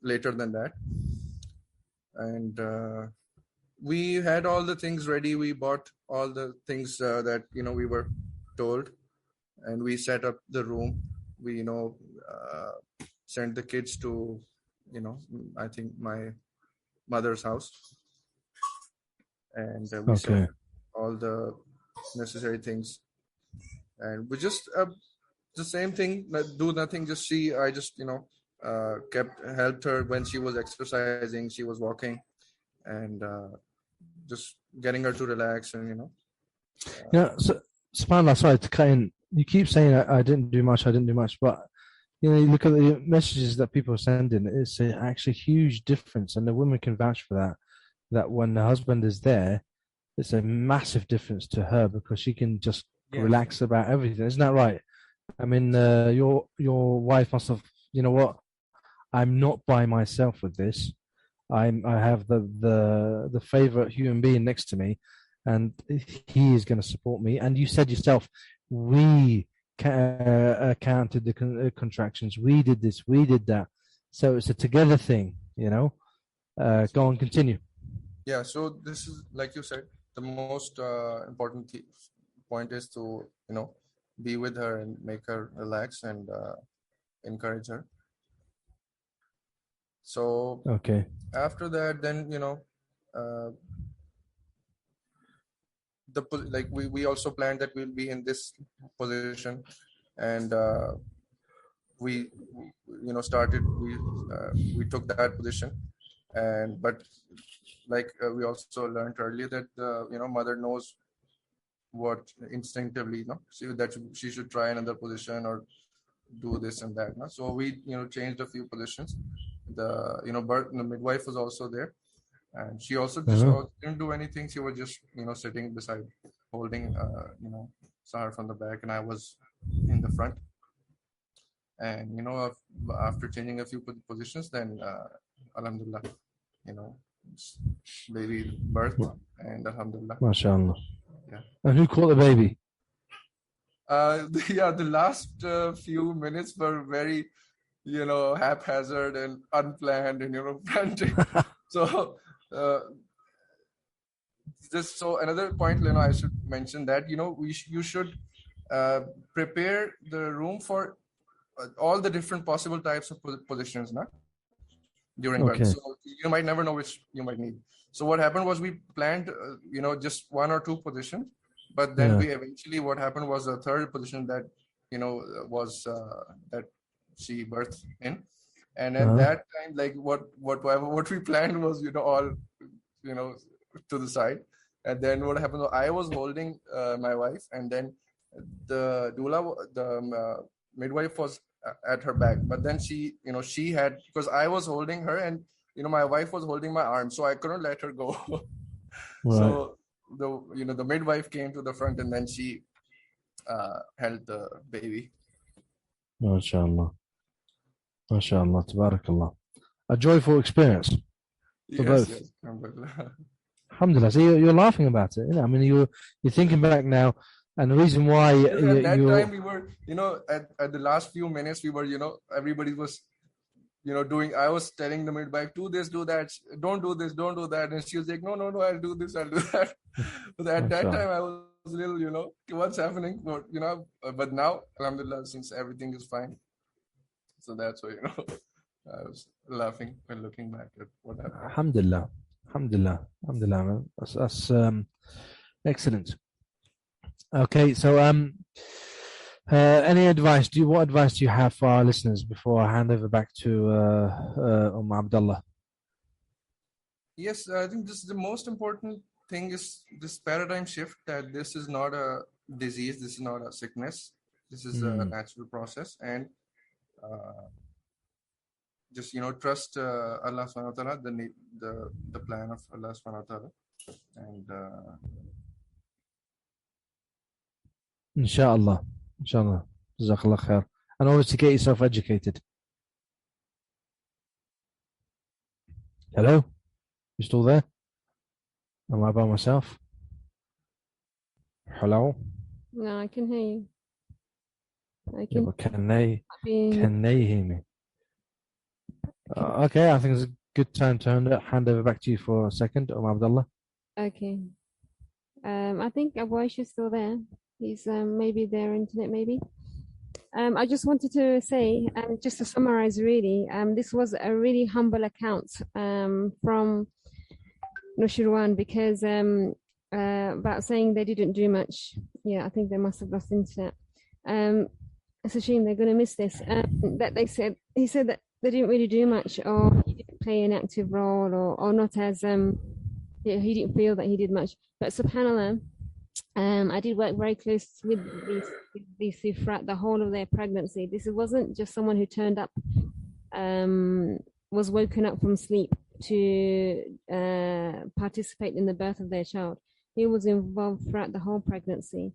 later than that. And we had all the things ready. We bought all the things that we were told, and we set up the room. We sent the kids to I think my mother's house, and we set all the necessary things, and we just the same thing, do nothing, just see. I just helped her when she was exercising, she was walking, and just getting her to relax, and So subhanAllah, sorry to cut in. You keep saying I didn't do much, but you look at the messages that people are sending. It's actually a huge difference, and the women can vouch for that. That when the husband is there, it's a massive difference to her, because she can just relax about everything. Isn't that right? I mean, your wife must have. You know what? I'm not by myself with this. I have the favorite human being next to me, and he is going to support me. And you said yourself, we counted the contractions. We did this. We did that. So it's a together thing. Go on, continue. Yeah. So this is, like you said, the most important point is to be with her and make her relax and encourage her. So after that, then we also planned that we'll be in this position, and we started, we took that position, and but we also learned earlier that mother knows what instinctively that she should try another position or do this and that. So we changed a few positions. The the midwife was also there, and she also just didn't do anything. She was just sitting beside, holding Sahar from the back, and I was in the front. And after changing a few positions, then alhamdulillah, baby birth, and alhamdulillah. MashaAllah. Yeah. And who caught the baby? The last few minutes were very haphazard and unplanned and frantic. So another point, I should mention that you should prepare the room for all the different possible types of positions during birth. So you might never know which you might need. So what happened was, we planned just one or two positions, but then we eventually, what happened was a third position that was that she birthed in. And at that time, what we planned was all to the side. And then what happened was, I was holding my wife, and then the doula, the midwife, was at her back. But then she had, because I was holding her, and my wife was holding my arm, so I couldn't let her go. So the midwife came to the front, and then she held the baby. MashaAllah. MashaAllah. Tabarakallah. A joyful experience for both. Yes. Alhamdulillah. So you're laughing about it. I mean, you're thinking back now, and the reason why at that time we were, at the last few minutes, we were, everybody was, doing. I was telling the midwife, do this, do that, don't do this, don't do that, and she was like, no, I'll do this, I'll do that. But at that time, I was a little, what's happening? But but now, alhamdulillah, since everything is fine, so that's why I was laughing when looking back at what happened. Alhamdulillah, man. That's excellent. Okay, so any advice? What advice do you have for our listeners before I hand over back to Abdullah? Yes, I think this is the most important thing, is this paradigm shift, that this is not a disease, this is not a sickness, this is a natural process, and just trust Allah subhanahu wa ta'ala, the plan of Allah subhanahu wa ta'ala, and Inshallah. Jazakallah khair. And obviously get yourself educated. Hello? You still there? Am I by myself? Hello? No, I can hear you. I Yeah, can but can they hear me? Can- Okay, I think it's a good time to hand over back to you for a second, Abdullah. Okay. I think Abwaish is still there. He's maybe their internet, maybe. I just wanted to say, just to summarize, really, this was a really humble account from Nushirwan because about saying they didn't do much. Yeah, I think they must have lost internet. It's a shame they're going to miss this. That he said that they didn't really do much, or he didn't play an active role, or not as he didn't feel that he did much. But subhanallah, I did work very close with these two throughout the whole of their pregnancy. This wasn't just someone who turned up, was woken up from sleep to participate in the birth of their child. He was involved throughout the whole pregnancy.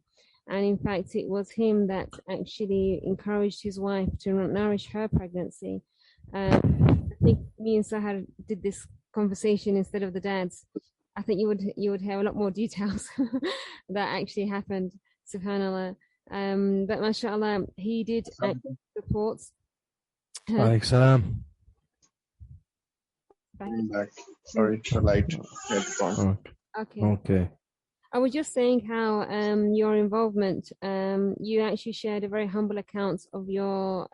And in fact, it was him that actually encouraged his wife to nourish her pregnancy. I think me and Sahar did this conversation instead of the dads. I think you would have a lot more details that actually happened, subhanallah. But mashallah, he did support. Alaykum salam. Back. Sorry, it's a light headphone. Okay. I was just saying how your involvement, you actually shared a very humble account of your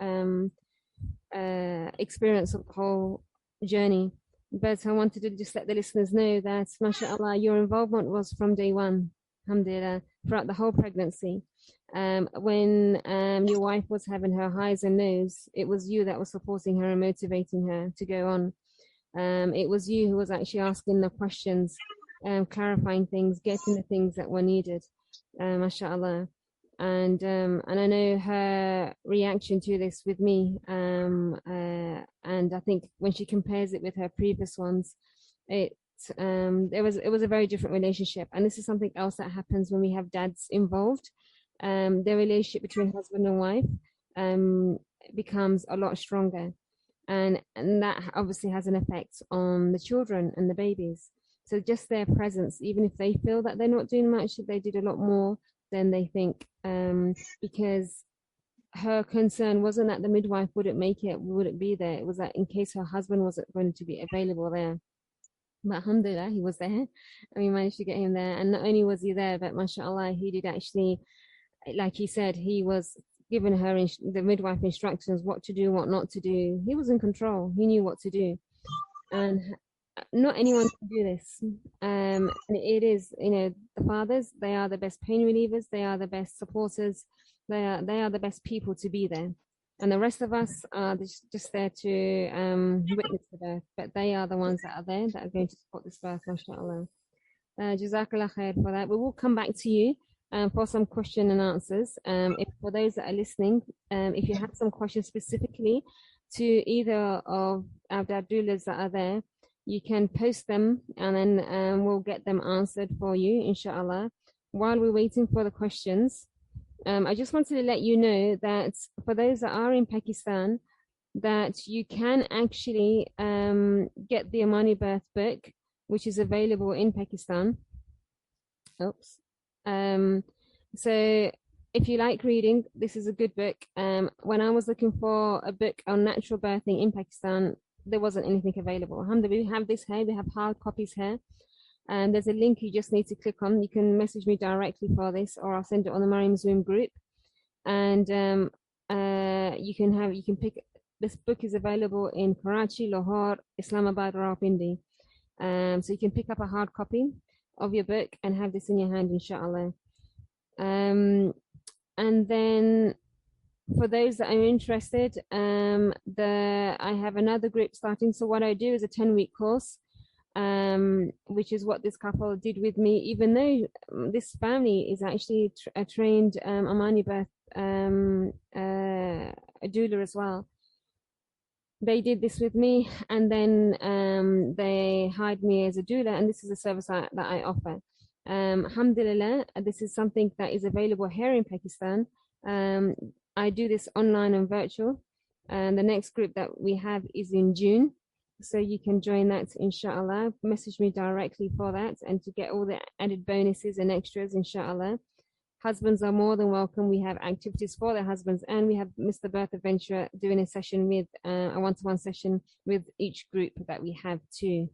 experience of the whole journey. But I wanted to just let the listeners know that, mashallah, your involvement was from day one, alhamdulillah, throughout the whole pregnancy. When your wife was having her highs and lows, it was you that was supporting her and motivating her to go on. It was you who was actually asking the questions, clarifying things, getting the things that were needed, mashallah. And I know her reaction to this with me, and I think when she compares it with her previous ones, it was a very different relationship. And this is something else that happens when we have dads involved. The relationship between husband and wife becomes a lot stronger, and that obviously has an effect on the children and the babies. So just their presence, even if they feel that they're not doing much, they did a lot more than they think, because her concern wasn't that the midwife wouldn't make it, wouldn't be there. It was that in case her husband wasn't going to be available there. But alhamdulillah, he was there, and we managed to get him there. And not only was he there, but mashallah, he did actually, like he said, he was giving her the midwife instructions what to do, what not to do. He was in control. He knew what to do, and not anyone can do this. And it is, the fathers, they are the best pain relievers, they are the best supporters, they are the best people to be there. And the rest of us are just there to witness the birth, but they are the ones that are there that are going to support this birth, mashallah. Jazakallah khair for that. We will come back to you for some question and answers. For those that are listening, if you have some questions specifically to either of our doulas that are there, you can post them, and then we'll get them answered for you, inshallah. While we're waiting for the questions, I just wanted to let you know that for those that are in Pakistan, that you can actually get the Amani Birth book, which is available in Pakistan. Oops. So if you like reading, this is a good book. When I was looking for a book on natural birthing in Pakistan, there wasn't anything available. Alhamdulillah, we have this here. We have hard copies here. And there's a link you just need to click on. You can message me directly for this, or I'll send it on the Mariam Zoom group. And you can pick. This book is available in Karachi, Lahore, Islamabad, Rawalpindi. So you can pick up a hard copy of your book and have this in your hand, inshallah. And then for those that are interested, I have another group starting. So what I do is a 10-week course, which is what this couple did with me, even though this family is actually a trained Amani Birth a doula as well. They did this with me, and then they hired me as a doula, and this is a service that I offer. Alhamdulillah, this is something that is available here in Pakistan. I do this online and virtual, and the next group that we have is in June. So you can join that, inshallah. Message me directly for that and to get all the added bonuses and extras, inshallah. Husbands are more than welcome. We have activities for the husbands, and we have Mr. Bertha Ventura doing a session with a one-to-one session with each group that we have too.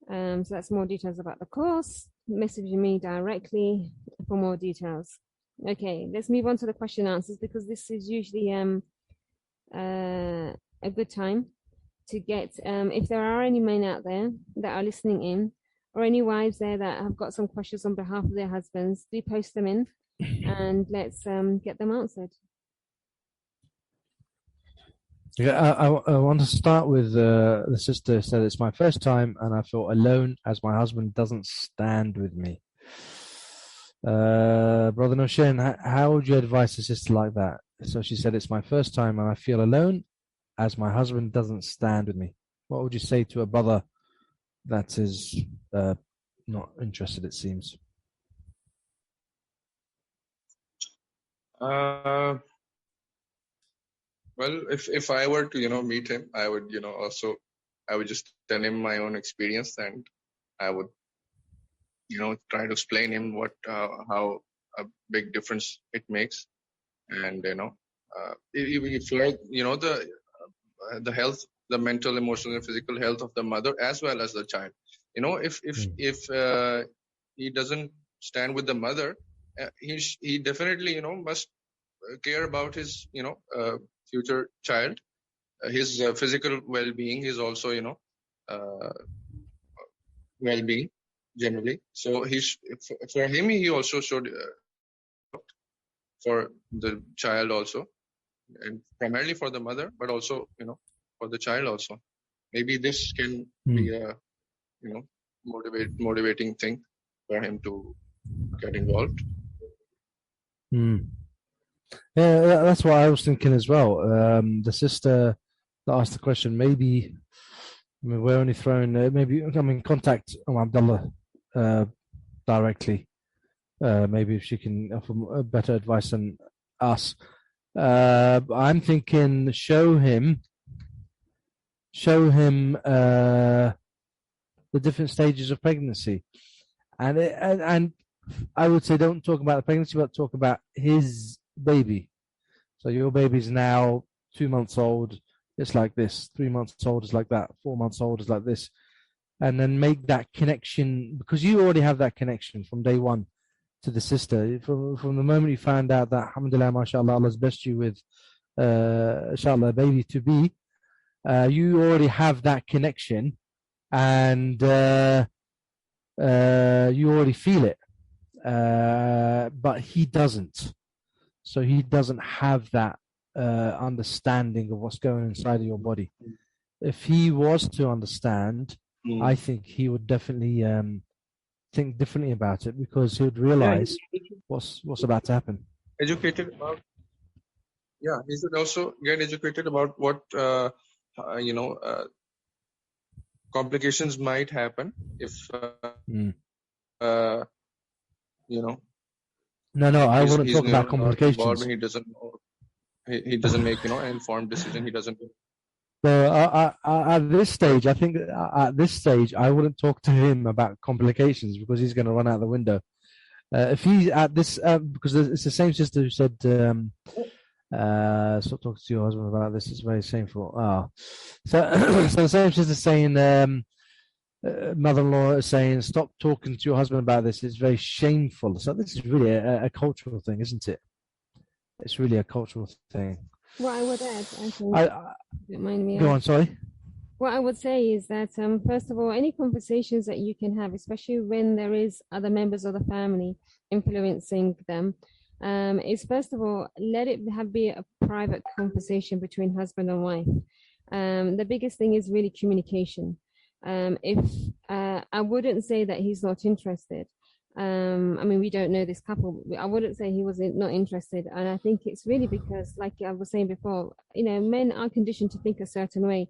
So that's more details about the course. Message me directly for more details. Okay, let's move on to the question and answers, because this is usually a good time to get, if there are any men out there that are listening in, or any wives there that have got some questions on behalf of their husbands, do post them in and let's get them answered. Yeah, I want to start with the sister said, it's my first time and I feel alone as my husband doesn't stand with me. Brother Noshin, how would you advise a sister like that? So she said, it's my first time and I feel alone as my husband doesn't stand with me. What would you say to a brother that is not interested, it seems? Well, if I were to meet him, I would I would just tell him my own experience, and I would try to explain him how a big difference it makes, and if the health, the mental, emotional, and physical health of the mother as well as the child. If he doesn't stand with the mother, he definitely must care about his future child, his physical well-being, his also well-being generally. So for him, he also should for the child also, and primarily for the mother, but also for the child also. Maybe this can be a motivating thing for him to get involved. Yeah, that's what I was thinking as well. The sister that asked the question, maybe we're only throwing, maybe I'm in contact with Abdullah directly. Maybe if she can offer better advice than us. I'm thinking show him the different stages of pregnancy, and I would say don't talk about the pregnancy, but talk about his baby. So your baby's now 2 months old, it's like this. 3 months old is like that. 4 months old is like this. And then make that connection, because you already have that connection from day one to the sister. From the moment you found out that, alhamdulillah, mashallah, Allah's blessed you with, inshallah, a baby to be, you already have that connection, and you already feel it. But he doesn't. So he doesn't have that understanding of what's going inside of your body. If he was to understand, I think he would definitely think differently about it, because he would realize what's about to happen. Educated about, he should also get educated about what complications might happen if No, I wouldn't talk about complications. He doesn't make an informed decision. He doesn't. So at this stage, I think I wouldn't talk to him about complications, because he's going to run out the window. If he's at this, because it's the same sister who said, stop talking to your husband about this. It's very shameful. So the same sister saying, mother-in-law is saying, stop talking to your husband about this. It's very shameful. So this is really a cultural thing, isn't it? It's really a cultural thing. What I would add, I think, don't mind me. Go on, sorry. What I would say is that, first of all, any conversations that you can have, especially when there is other members of the family influencing them, is first of all, let it be a private conversation between husband and wife. The biggest thing is really communication. If I wouldn't say that he's not interested, I mean, we don't know this couple. I wouldn't say he was not interested. And I think it's really because, like I was saying before, men are conditioned to think a certain way.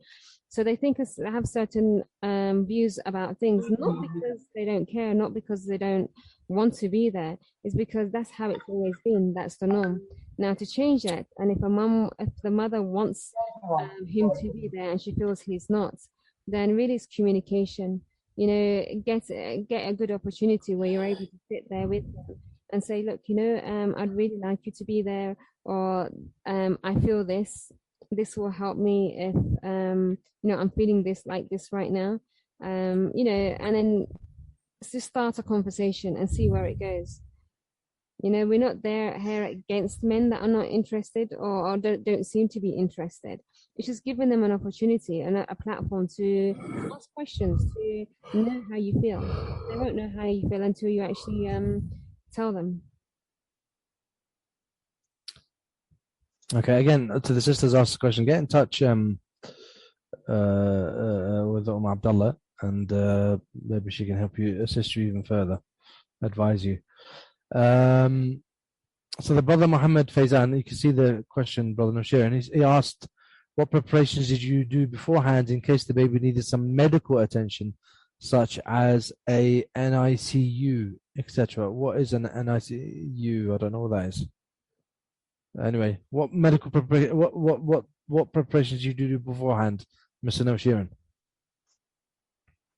So they have certain views about things, not because they don't care, not because they don't want to be there. It's because that's how it's always been. That's the norm. Now to change that, and if the mother wants him to be there and she feels he's not, then really it's communication. Get a good opportunity where you're able to sit there with them and say, look, I'd really like you to be there, or I feel this will help me if I'm feeling this like this right now, and then just start a conversation and see where it goes. We're not here against men that are not interested or don't seem to be interested. It's just giving them an opportunity and a platform to ask questions, to know how you feel. They won't know how you feel until you actually tell them. Okay, again, to the sisters asked the question, get in touch with Abdullah, and maybe she can help you, assist you even further, advise you. So the brother Muhammad Faizan, you can see the question, brother Nashir, and he asked, what preparations did you do beforehand in case the baby needed some medical attention, such as a NICU, etc.? What is an NICU? I don't know what that is. Anyway, what medical what preparations did you do beforehand, Mr. Nashir?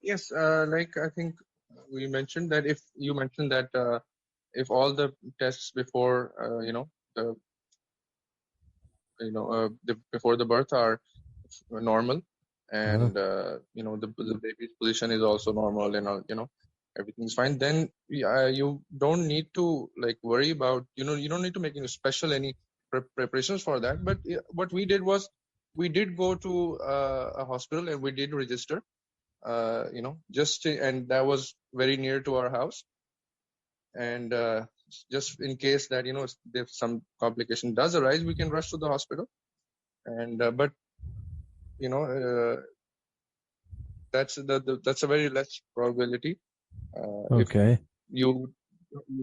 Yes, like I think we mentioned that if all the tests before before the birth are normal, and the baby's position is also normal, and everything's fine, then you don't need to worry about you don't need to make any preparations for that. But what we did was we did go to a hospital and we did register, and that was very near to our house. And just in case that if some complication does arise, we can rush to the hospital. And but that's a very less probability. Okay. If you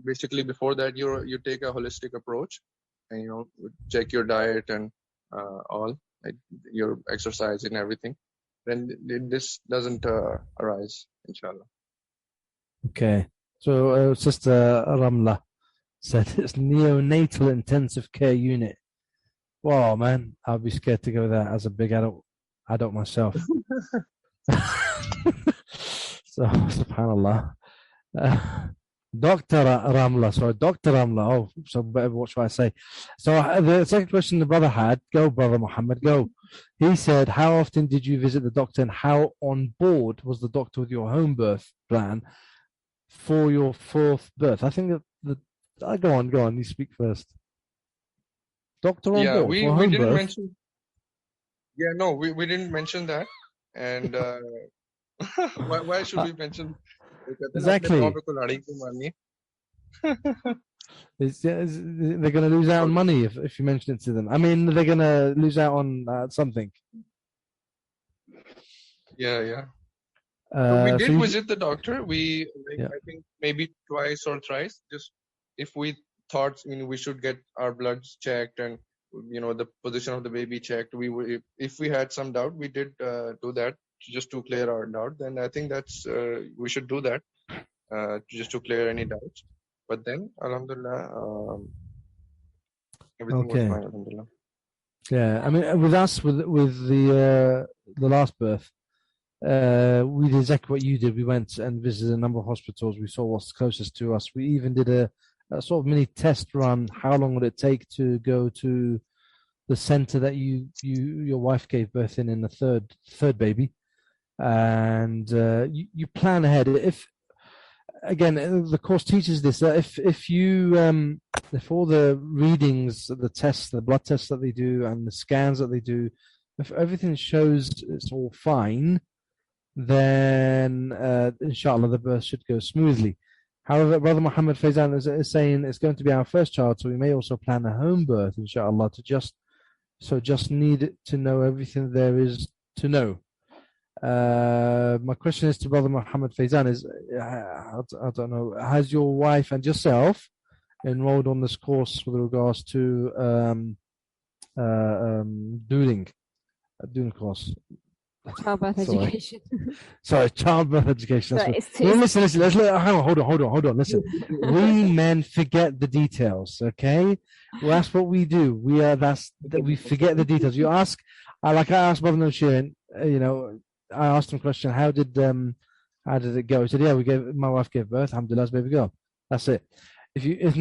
basically before that you take a holistic approach, and check your diet and all your exercise and everything, then this doesn't arise, inshallah. Okay. So Sister Ramla said it's neonatal intensive care unit. Wow, man, I'd be scared to go there as a big adult myself. So, subhanallah. Dr. Ramla. Oh, so what should I say? So the second question the brother had, go brother Muhammad, go. He said, how often did you visit the doctor and how on board was the doctor with your home birth plan for your fourth birth? I think that go on, you speak first. Doctor on board we for home didn't birth? mention. Yeah, no, we didn't mention that. And why should we mention? Exactly. They're going to lose out on money if you mention it to them. I mean, they're going to lose out on something. Yeah. So we did visit the doctor. I think maybe twice or thrice. Just if we thought we should get our bloods checked and the position of the baby checked. If we had some doubt, we did do that just to clear our doubt. Then I think that's we should do that just to clear any doubts. But then, alhamdulillah, everything was fine. Alhamdulillah. Yeah, I mean, with us, with the last birth, we did exactly what you did. We went and visited a number of hospitals. We saw what's closest to us. We even did a sort of mini test run. How long would it take to go to the center that your wife gave birth in the third baby? And you plan ahead. If again, the course teaches this, that if all the readings, the tests, the blood tests that they do, and the scans that they do, if everything shows it's all fine, then inshallah the birth should go smoothly. However, Brother Muhammad Faizan is saying it's going to be our first child, so we may also plan a home birth, inshallah, just need to know everything there is to know. My question is to Brother Muhammad Faizan is, I don't know, has your wife and yourself enrolled on this course with regards to doing course? Childbirth education. Sorry, childbirth education. So Listen. Hang on, hold on. Listen, we men forget the details. Okay, well, that's what we do. We forget the details. You ask, like I asked Brother Nushirin, I asked him a question. How did it go? He said, yeah, my wife gave birth. Alhamdulillah, baby girl. That's it. If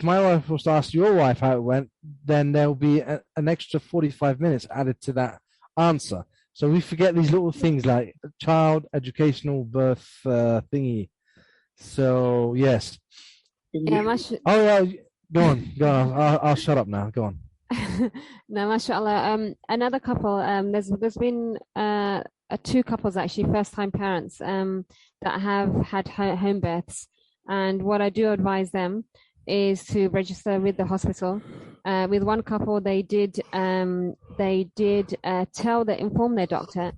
my wife was to ask your wife how it went, then there will be an extra 45 minutes added to that answer. So we forget these little things like child educational birth thingy. So yes. Yeah, oh yeah, go on. I'll shut up now. Go on. No, mashallah. Another couple. There's been two couples actually, first time parents that have had home births, and what I do advise them is to register with the hospital. With one couple, they did inform their doctor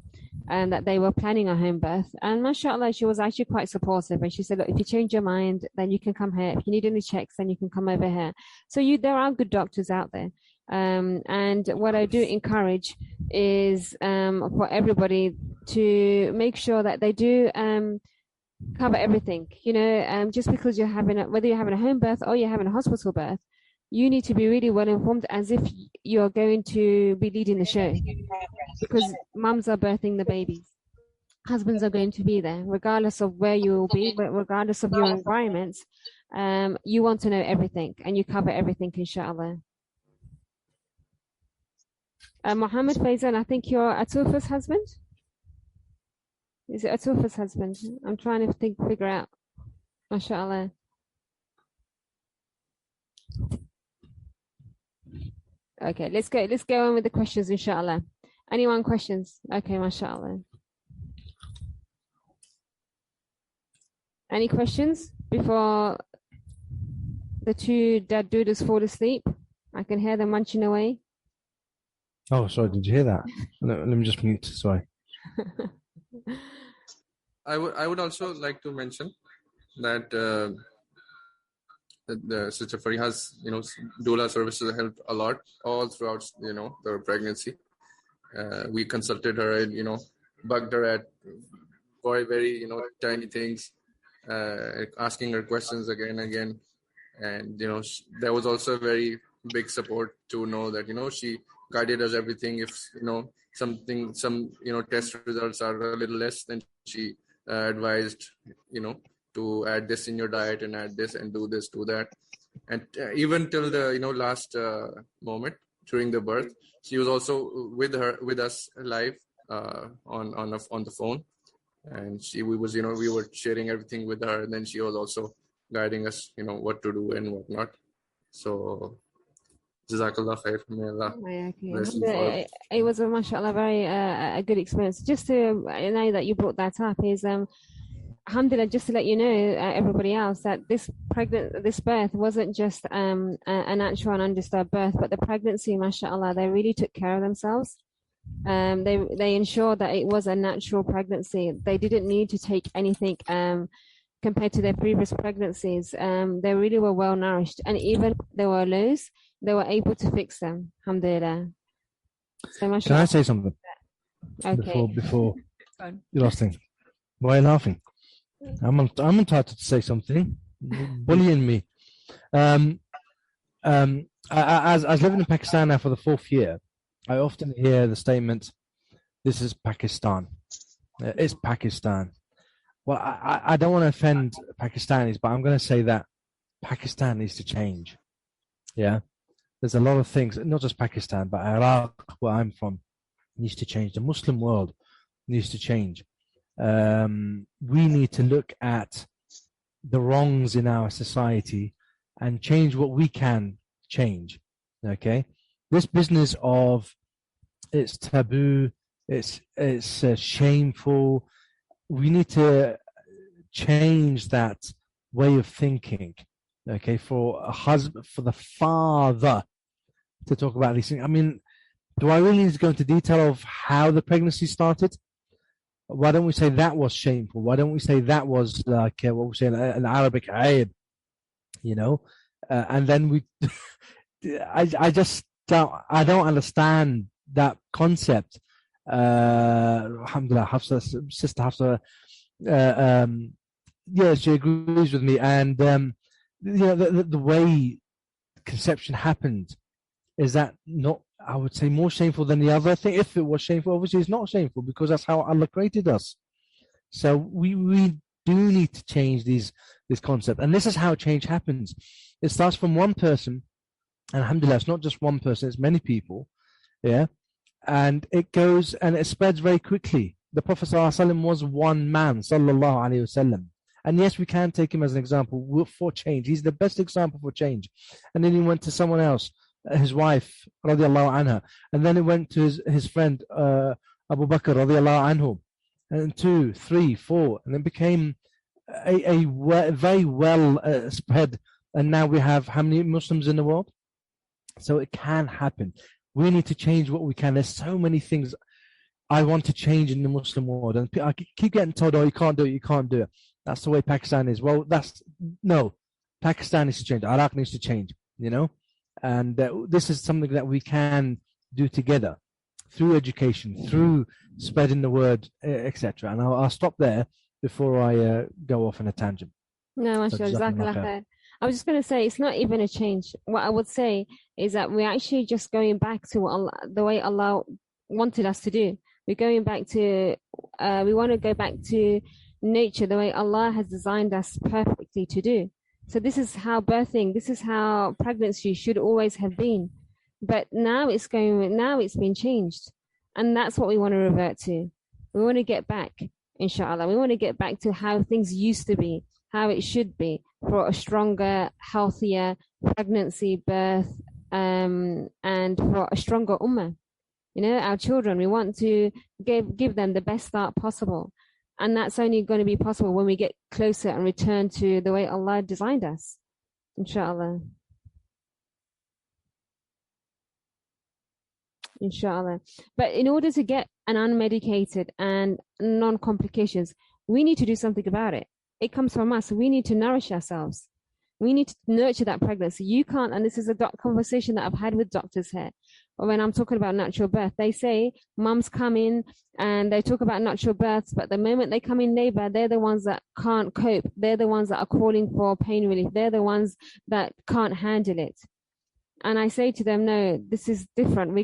that they were planning a home birth, and mashallah, she was actually quite supportive, and she said, look, if you change your mind, then you can come here. If you need any checks, then you can come over here. So there are good doctors out there. And what I do encourage is for everybody to make sure that they do cover everything. Just because whether you're having a home birth or you're having a hospital birth, you need to be really well informed, as if you're going to be leading the show, because mums are birthing the babies, husbands are going to be there, regardless of where you will be, regardless of your environment. You want to know everything, and you cover everything, inshallah. Muhammad Faizan, I think you're Atufa's husband. Is it Atufa's husband? I'm trying to figure out. MashaAllah. Okay, let's go on with the questions, inshallah. Anyone questions? Okay, mashallah. Any questions before the two dad doodles fall asleep? I can hear them munching away. Oh, sorry, did you hear that? Let me just mute, sorry. I would also like to mention that the Sister Fariha's, doula services helped a lot all throughout, the pregnancy. We consulted her and, bugged her at very, tiny things, asking her questions again and again. And, there was also a very big support to know that, she guided us everything. If, some test results are a little less, then she advised, to add this in your diet and add this and do this, do that. And even till the, last moment during the birth, she was also with us live on the phone. And we were sharing everything with her. And then she was also guiding us, what to do and what not. So, Jazakallah khair. May Allah bless you for it. It was a mashallah very a good experience. Just to know that you brought that up is alhamdulillah, just to let you know, everybody else, that this birth wasn't just a natural and undisturbed birth, but the pregnancy, mashallah, they really took care of themselves. They ensured that it was a natural pregnancy. They didn't need to take anything compared to their previous pregnancies. They really were well nourished, and even if there were lows, they were able to fix them. Alhamdulillah. So mashallah. Can I say something? Okay. Before the last thing? Why are you laughing? I'm entitled to say something. Bullying me. As living in Pakistan now for the 4th year, I often hear the statement, "This is Pakistan. It's Pakistan." Well, I don't want to offend Pakistanis, but I'm going to say that Pakistan needs to change. Yeah, there's a lot of things, not just Pakistan, but Iraq, where I'm from, needs to change. The Muslim world needs to change. We need to look at the wrongs in our society and change what we can change. Okay, this business of it's taboo, it's shameful. We need to change that way of thinking. Okay, for a husband, for the father to talk about these things. I mean, do I really need to go into detail of how the pregnancy started? Why don't we say that was shameful? Why don't we say that was like what we say in Arabic, aib, you know? And then I just I don't understand that concept. Alhamdulillah, Hafsa, sister Hafsa, yeah, she agrees with me. And the way conception happened is that not, I would say, more shameful than the other thing. If it was shameful, obviously it's not shameful because that's how Allah created us. So we do need to change this concept, and this is how change happens. It starts from one person, and alhamdulillah, it's not just one person; it's many people, yeah. And it goes and it spreads very quickly. The Prophet ﷺ was one man, sallallahu alaihi wasallam, and yes, we can take him as an example for change. He's the best example for change. And then he went to someone else, his wife, radiallahu anha, and then it went to his friend Abu Bakr, radiallahu anhu, and 2, 3, 4, and it became a very well spread. And now we have how many Muslims in the world? So it can happen. We need to change what we can. There's so many things I want to change in the Muslim world, and I keep getting told, "Oh, you can't do it. You can't do it." That's the way Pakistan is. Well, Pakistan needs to change. Iraq needs to change. You know, and this is something that we can do together through education, through spreading the word, etc. And I'll stop there before I go off on a tangent. No, mashallah, jazakallah khair. I was just going to say, it's not even a change. What I would say is that we're actually just going back to what Allah, the way Allah wanted us to do. We're going back to, we want to go back to nature, the way Allah has designed us perfectly to do. So this is how pregnancy should always have been. But now it's been changed. And that's what we want to revert to. We want to get back, inshallah. We want to get back to how things used to be, how it should be, for a stronger, healthier pregnancy, birth, and for a stronger ummah. You know, our children, we want to give them the best start possible. And that's only going to be possible when we get closer and return to the way Allah designed us, inshallah. Inshallah. But in order to get an unmedicated and non-complications, we need to do something about it. It comes from us. We need to nourish ourselves. We need to nurture that pregnancy. You can't, and this is a conversation that I've had with doctors here. When I'm talking about natural birth, they say mums come in and they talk about natural births, but the moment they come in labor, they're the ones that can't cope. They're the ones that are calling for pain relief. They're the ones that can't handle it. And I say to them, no, this is different. They're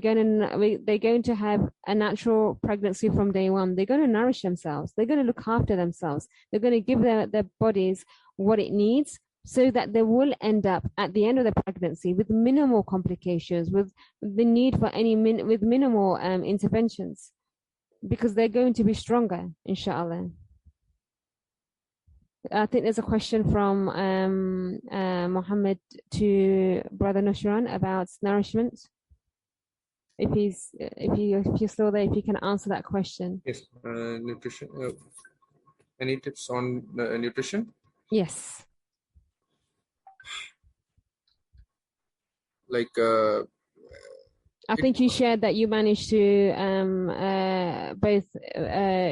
going to have a natural pregnancy from day one. They're going to nourish themselves. They're going to look after themselves. They're going to give their bodies what it needs, so that they will end up at the end of the pregnancy with minimal complications, with the need for with minimal interventions, because they're going to be stronger, inshallah. I think there's a question from Mohammed to Brother Nushran about nourishment. If you're still there, if you can answer that question. Yes, nutrition. Any tips on nutrition? Yes. Like I think you shared that you managed to both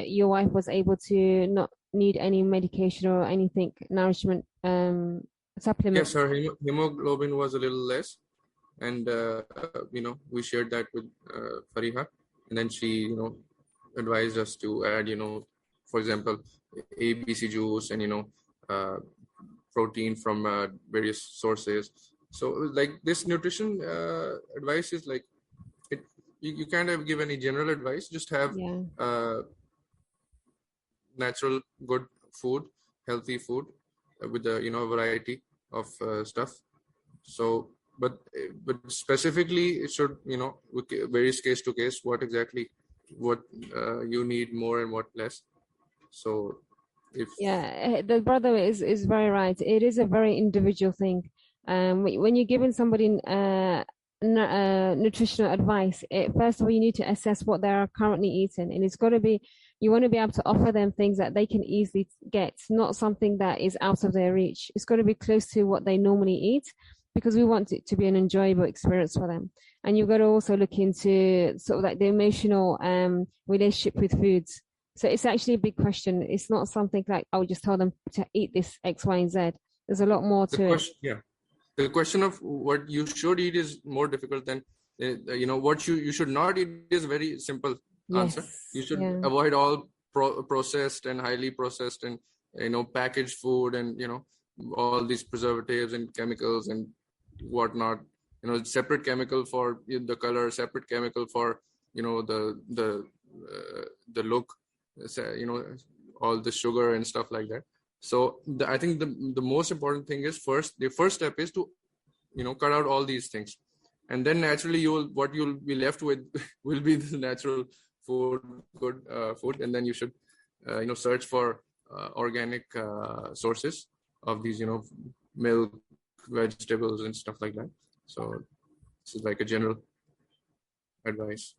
your wife was able to not need any medication or anything, nourishment supplement. Yes, her hemoglobin was a little less, and we shared that with Fariha, and then she advised us to add for example ABC juice and protein from various sources. So like this nutrition advice is like you can't give any general advice, just have natural good food, healthy food with a variety of stuff. So but specifically it should varies case to case what you need more and what less. So the brother is very right. It is a very individual thing. When you're giving somebody nutritional advice, first of all you need to assess what they are currently eating, and it's got to be, you want to be able to offer them things that they can easily get, not something that is out of their reach. It's got to be close to what they normally eat, because we want it to be an enjoyable experience for them. And you've got to also look into sort of like the emotional relationship with foods. So it's actually a big question. It's not something like, I would just tell them to eat this X, Y, and Z. There's a lot more to it. Yeah. The question of what you should eat is more difficult than, what you should not eat is very simple answer. You should avoid all processed and highly processed and, packaged food and, all these preservatives and chemicals and whatnot. Separate chemical for the color, separate chemical for, the look, all the sugar and stuff like that. So I think the most important thing is the first step is to, cut out all these things, and then naturally what you'll be left with will be the natural food, good food, and then you should, search for organic sources of these, milk, vegetables, and stuff like that. So this is like a general advice.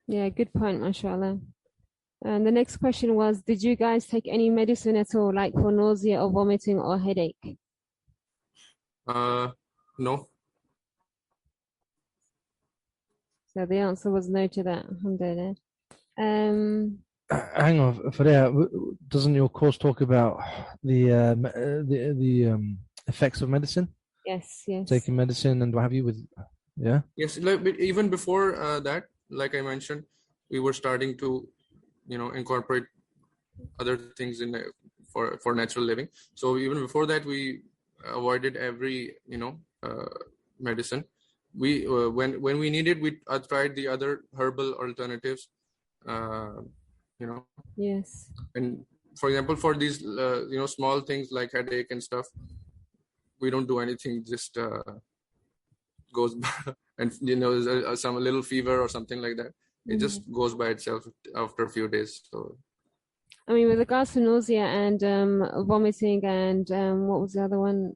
Yeah, good point, mashallah. And the next question was, did you guys take any medicine at all, like for nausea or vomiting or headache? No. So the answer was no to that. Alhamdulillah. Hang on, for there, doesn't your course talk about the effects of medicine? Yes. Taking medicine and what have you with, yeah? Yes, but even before that, like I mentioned, we were starting to, incorporate other things in for natural living. So even before that, we avoided every, medicine. We when we needed, we tried the other herbal alternatives. Yes. And for example, for these small things like headache and stuff, we don't do anything. Just goes by, and some little fever or something like that. It just goes by itself after a few days. So, I mean, with regards to nausea and vomiting and what was the other one?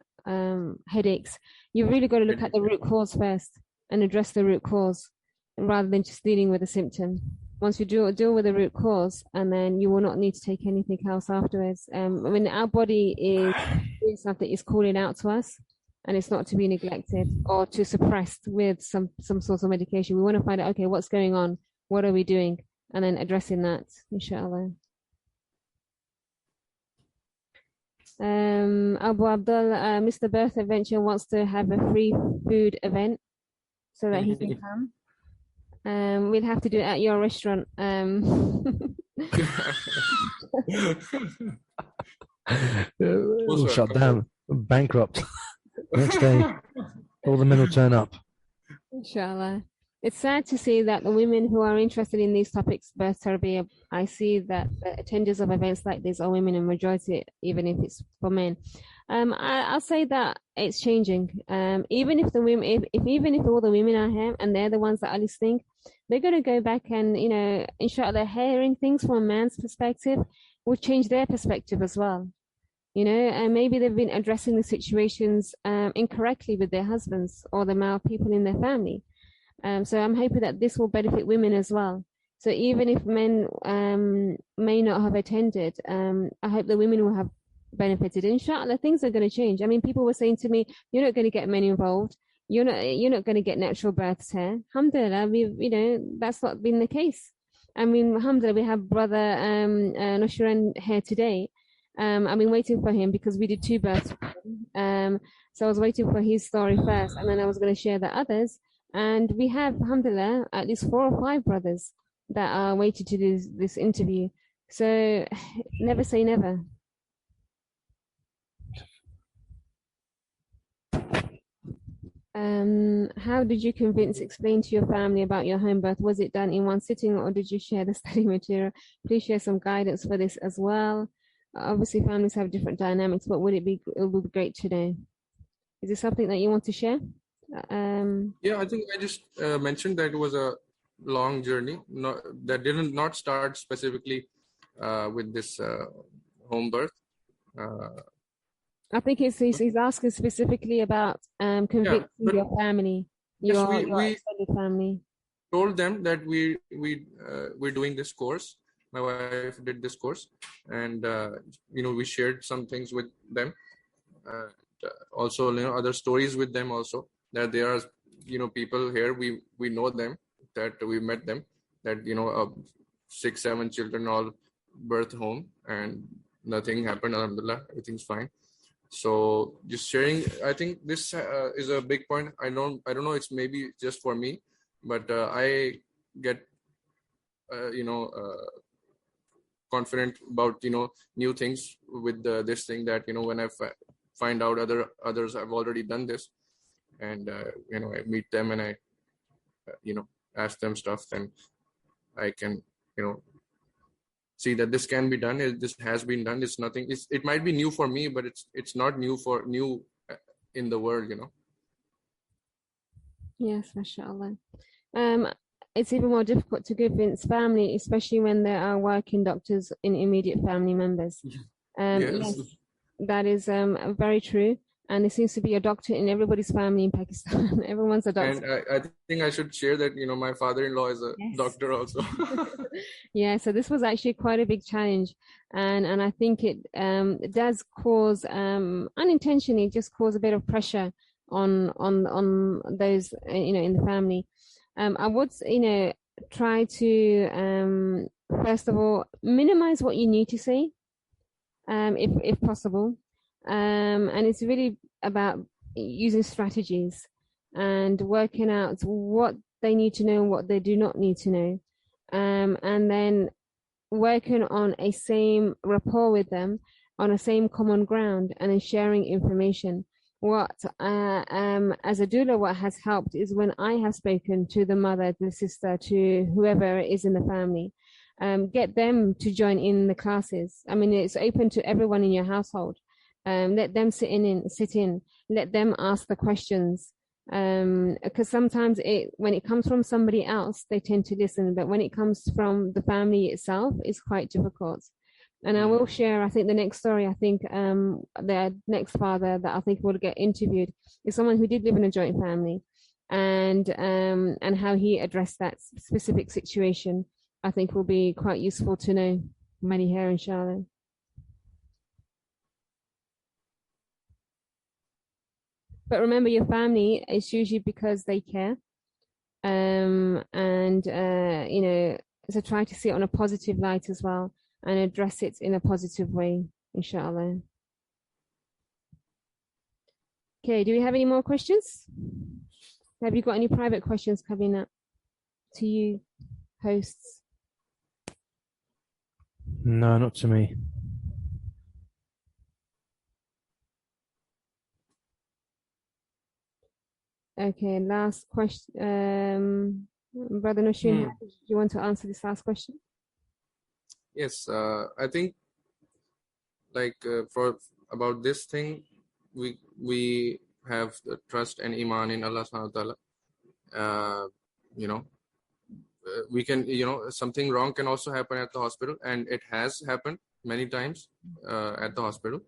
Headaches. You've really got to look at the root cause first and address the root cause rather than just dealing with the symptom. Once you deal with the root cause, and then you will not need to take anything else afterwards. When our body is doing something, it's calling out to us, and it's not to be neglected or to suppressed with some sort of medication. We want to find out, okay, what's going on? What are we doing? And then addressing that, inshallah. Abu Abdul, Mr. Birth Adventure wants to have a free food event so that he can come. We'll have to do it at your restaurant. We'll shut down, bankrupt. Next day, all the men will turn up. Inshallah. It's sad to see that the women who are interested in these topics, birth therapy, I see that the attenders of events like this are women in majority, even if it's for men. I'll say that it's changing. Even if the women, even if all the women are here and they're the ones that are listening, they're going to go back and, inshallah, hearing things from a man's perspective will change their perspective as well. And maybe they've been addressing the situations incorrectly with their husbands or the male people in their family. So I'm hoping that this will benefit women as well. So even if men may not have attended, I hope the women will have benefited. Inshallah, things are going to change. I mean, people were saying to me, "You're not going to get men involved. You're not going to get natural births here." Alhamdulillah, that's not been the case. I mean, alhamdulillah, we have brother Nashran here today. I've been waiting for him because we did 2 births. So I was waiting for his story first, and then I was going to share the others. And we have, alhamdulillah, at least 4 or 5 brothers that are waiting to do this interview. So never say never. How did you explain to your family about your home birth? Was it done in one sitting, or did you share the study material? Please share some guidance for this as well. Obviously, families have different dynamics, but it would be great to know. Is this something that you want to share? Yeah, I think I just mentioned that it was a long journey. That did not start specifically with this home birth. I think he's asking specifically about convincing your family, your extended family. Told them that we're doing this course. My wife did this course, and we shared some things with them. Also, other stories with them also, that there are people here, we know them, that we met them, that 6-7 children all birth home, and nothing happened. Alhamdulillah, everything's fine. So just sharing, I think this is a big point. I don't know, it's maybe just for me, but I get confident about new things with this thing, that when I find out others have already done this, and I meet them and I ask them stuff, then I can see that this can be done. This has been done. It's nothing. It might be new for me, but it's not new in the world. Yes, mashallah. It's even more difficult to convince family, especially when there are working doctors in immediate family members. Yes, that is very true. And there seems to be a doctor in everybody's family in Pakistan. Everyone's a doctor. And I think I should share that, my father-in-law is a doctor also. Yeah, so this was actually quite a big challenge. And I think it does cause, unintentionally, just cause a bit of pressure on those, in the family. I would, try to, first of all, minimize what you need to say, if possible. And it's really about using strategies and working out what they need to know and what they do not need to know. And then working on a same rapport with them, on a same common ground, and then sharing information. What as a doula, what has helped is when I have spoken to the mother, the sister, to whoever is in the family, get them to join in the classes. I mean, it's open to everyone in your household. Let them sit in, let them ask the questions. Because sometimes when it comes from somebody else, they tend to listen, but when it comes from the family itself, it's quite difficult. And I will share, I think the next story, I think the next father that I think will get interviewed is someone who did live in a joint family, and how he addressed that specific situation, I think will be quite useful to know. Many here, inshallah. But remember, your family is usually because they care. So try to see it on a positive light as well, and address it in a positive way, inshallah. Okay, do we have any more questions? Have you got any private questions coming up to you, hosts? No, not to me. Okay, last question. Brother Nushin, do you want to answer this last question? Yes, I think for about this thing, we have the trust and iman in Allah subhanahu wa ta'ala. We can, something wrong can also happen at the hospital, and it has happened many times at the hospital.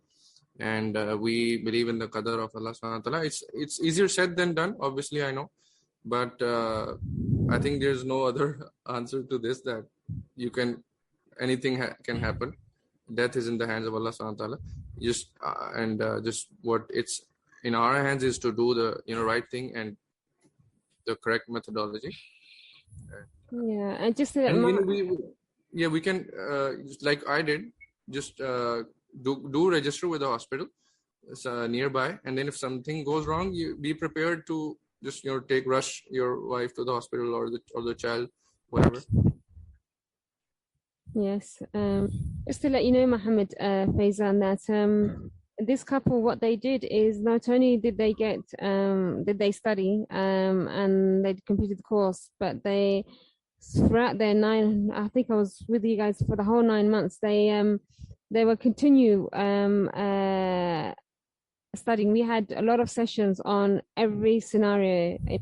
And we believe in the qadar of Allah subhanahu wa ta'ala. It's easier said than done, obviously, I know. But I think there's no other answer to this, that anything can happen. Death is in the hands of Allah subhanahu wa ta'ala. Just what it's in our hands is to do the right thing and the correct methodology. Yeah, and just so that we can like I did, just do register with the hospital nearby, and then if something goes wrong, you be prepared to just rush your wife to the hospital, or the child, whatever. Yes, just to let you know, Mohammed, Faizan, that this couple, what they did is not only did they study and they completed the course, but they, throughout their I think I was with you guys for the whole 9 months, they will continue studying. We had a lot of sessions on every scenario. We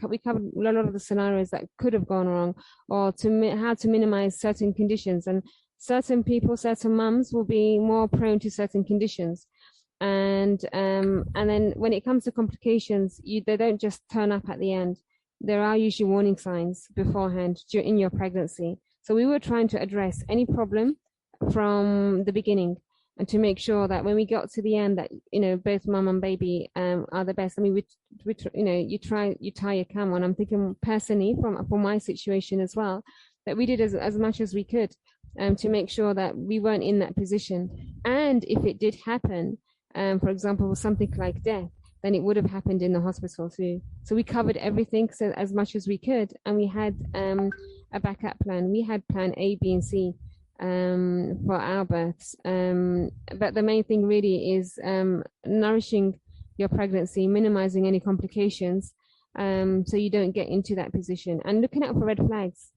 covered a lot of the scenarios that could have gone wrong, or how to minimize certain conditions. And certain people, certain mums will be more prone to certain conditions. And then when it comes to complications, they don't just turn up at the end. There are usually warning signs beforehand in your pregnancy. So we were trying to address any problem from the beginning, and to make sure that when we got to the end, that both mum and baby are the best. I mean, you tie your camel, and I'm thinking personally from my situation as well, that we did as much as we could. to make sure that we weren't in that position. And if it did happen, for example, something like death, then it would have happened in the hospital too. So we covered everything so as much as we could, and we had a backup plan. We had plan A, B, and C for our births. But the main thing really is nourishing your pregnancy, minimizing any complications, so you don't get into that position, and looking out for red flags.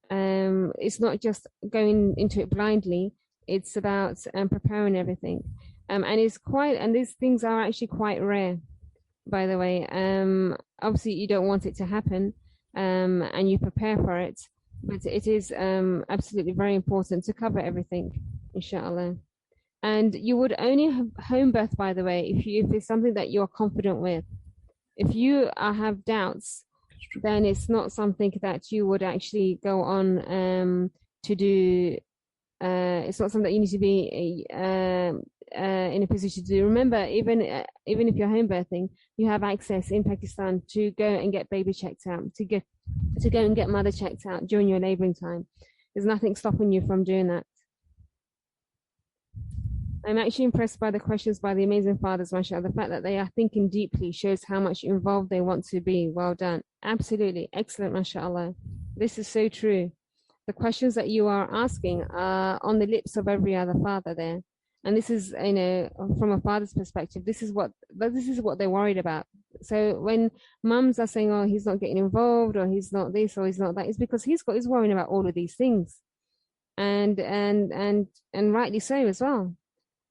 It's not just going into it blindly. It's about preparing everything. And these things are actually quite rare, by the way. Obviously you don't want it to happen, and you prepare for it, but it is absolutely very important to cover everything, inshallah. And you would only have home birth, by the way, if it's something that you're confident with. If you have doubts, then it's not something that you would actually go on to do. It's not something that you need to be in a position to do. Remember, even if you're home birthing, you have access in Pakistan to go and get baby checked out, to go and get mother checked out during your laboring time. There's nothing stopping you from doing that. I'm actually impressed by the questions by the amazing fathers, mashallah. The fact that they are thinking deeply shows how much involved they want to be. Well done. Absolutely. Excellent, mashallah. This is so true. The questions that you are asking are on the lips of every other father there. And this is, from a father's perspective, this is what they're worried about. So when mums are saying, oh, he's not getting involved, or he's not this, or he's not that, it's because he's worrying about all of these things. And rightly so as well.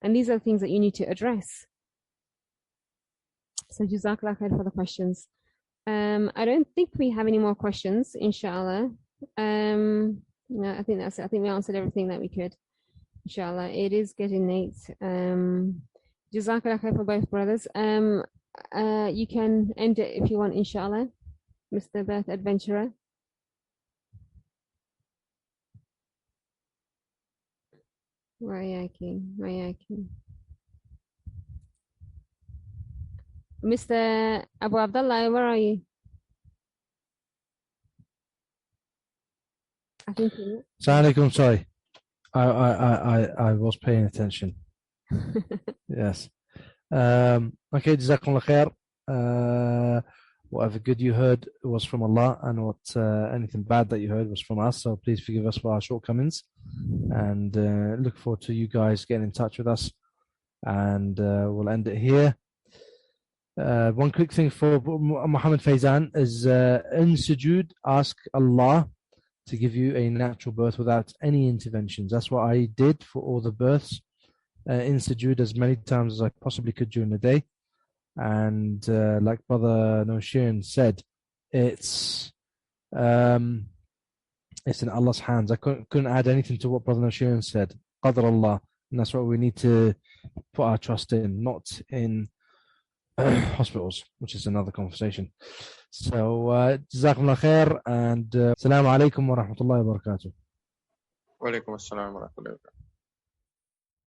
And these are the things that you need to address. So Jazakallah khair for the questions. I don't think we have any more questions, inshallah. No, I think that's it. I think we answered everything that we could, inshallah. It is getting late. Jazakallah khair for both brothers. You can end it if you want, inshallah, Mr. Birth Adventurer. Wayaki. Mr. Abu Abdullah, where are you? I think you. Assalamualaikum, sorry. I was paying attention. Yes. Okay, Jazakumullah khair. Whatever good you heard was from Allah, and what anything bad that you heard was from us. So please forgive us for our shortcomings, and look forward to you guys getting in touch with us. And we'll end it here. One quick thing for Muhammad Faizan is in sujood, ask Allah to give you a natural birth without any interventions. That's what I did for all the births in sujood as many times as I possibly could during the day. And like Brother Noshirin said, it's in Allah's hands. I couldn't add anything to what Brother Noshirin said. Qadr Allah. And that's what we need to put our trust in, not in hospitals, which is another conversation. So, Jazakumullah khair, and Assalamu alaikum wa rahmatullahi wa barakatuh. Wa alaikum assalam wa rahmatullahi wa barakatuh.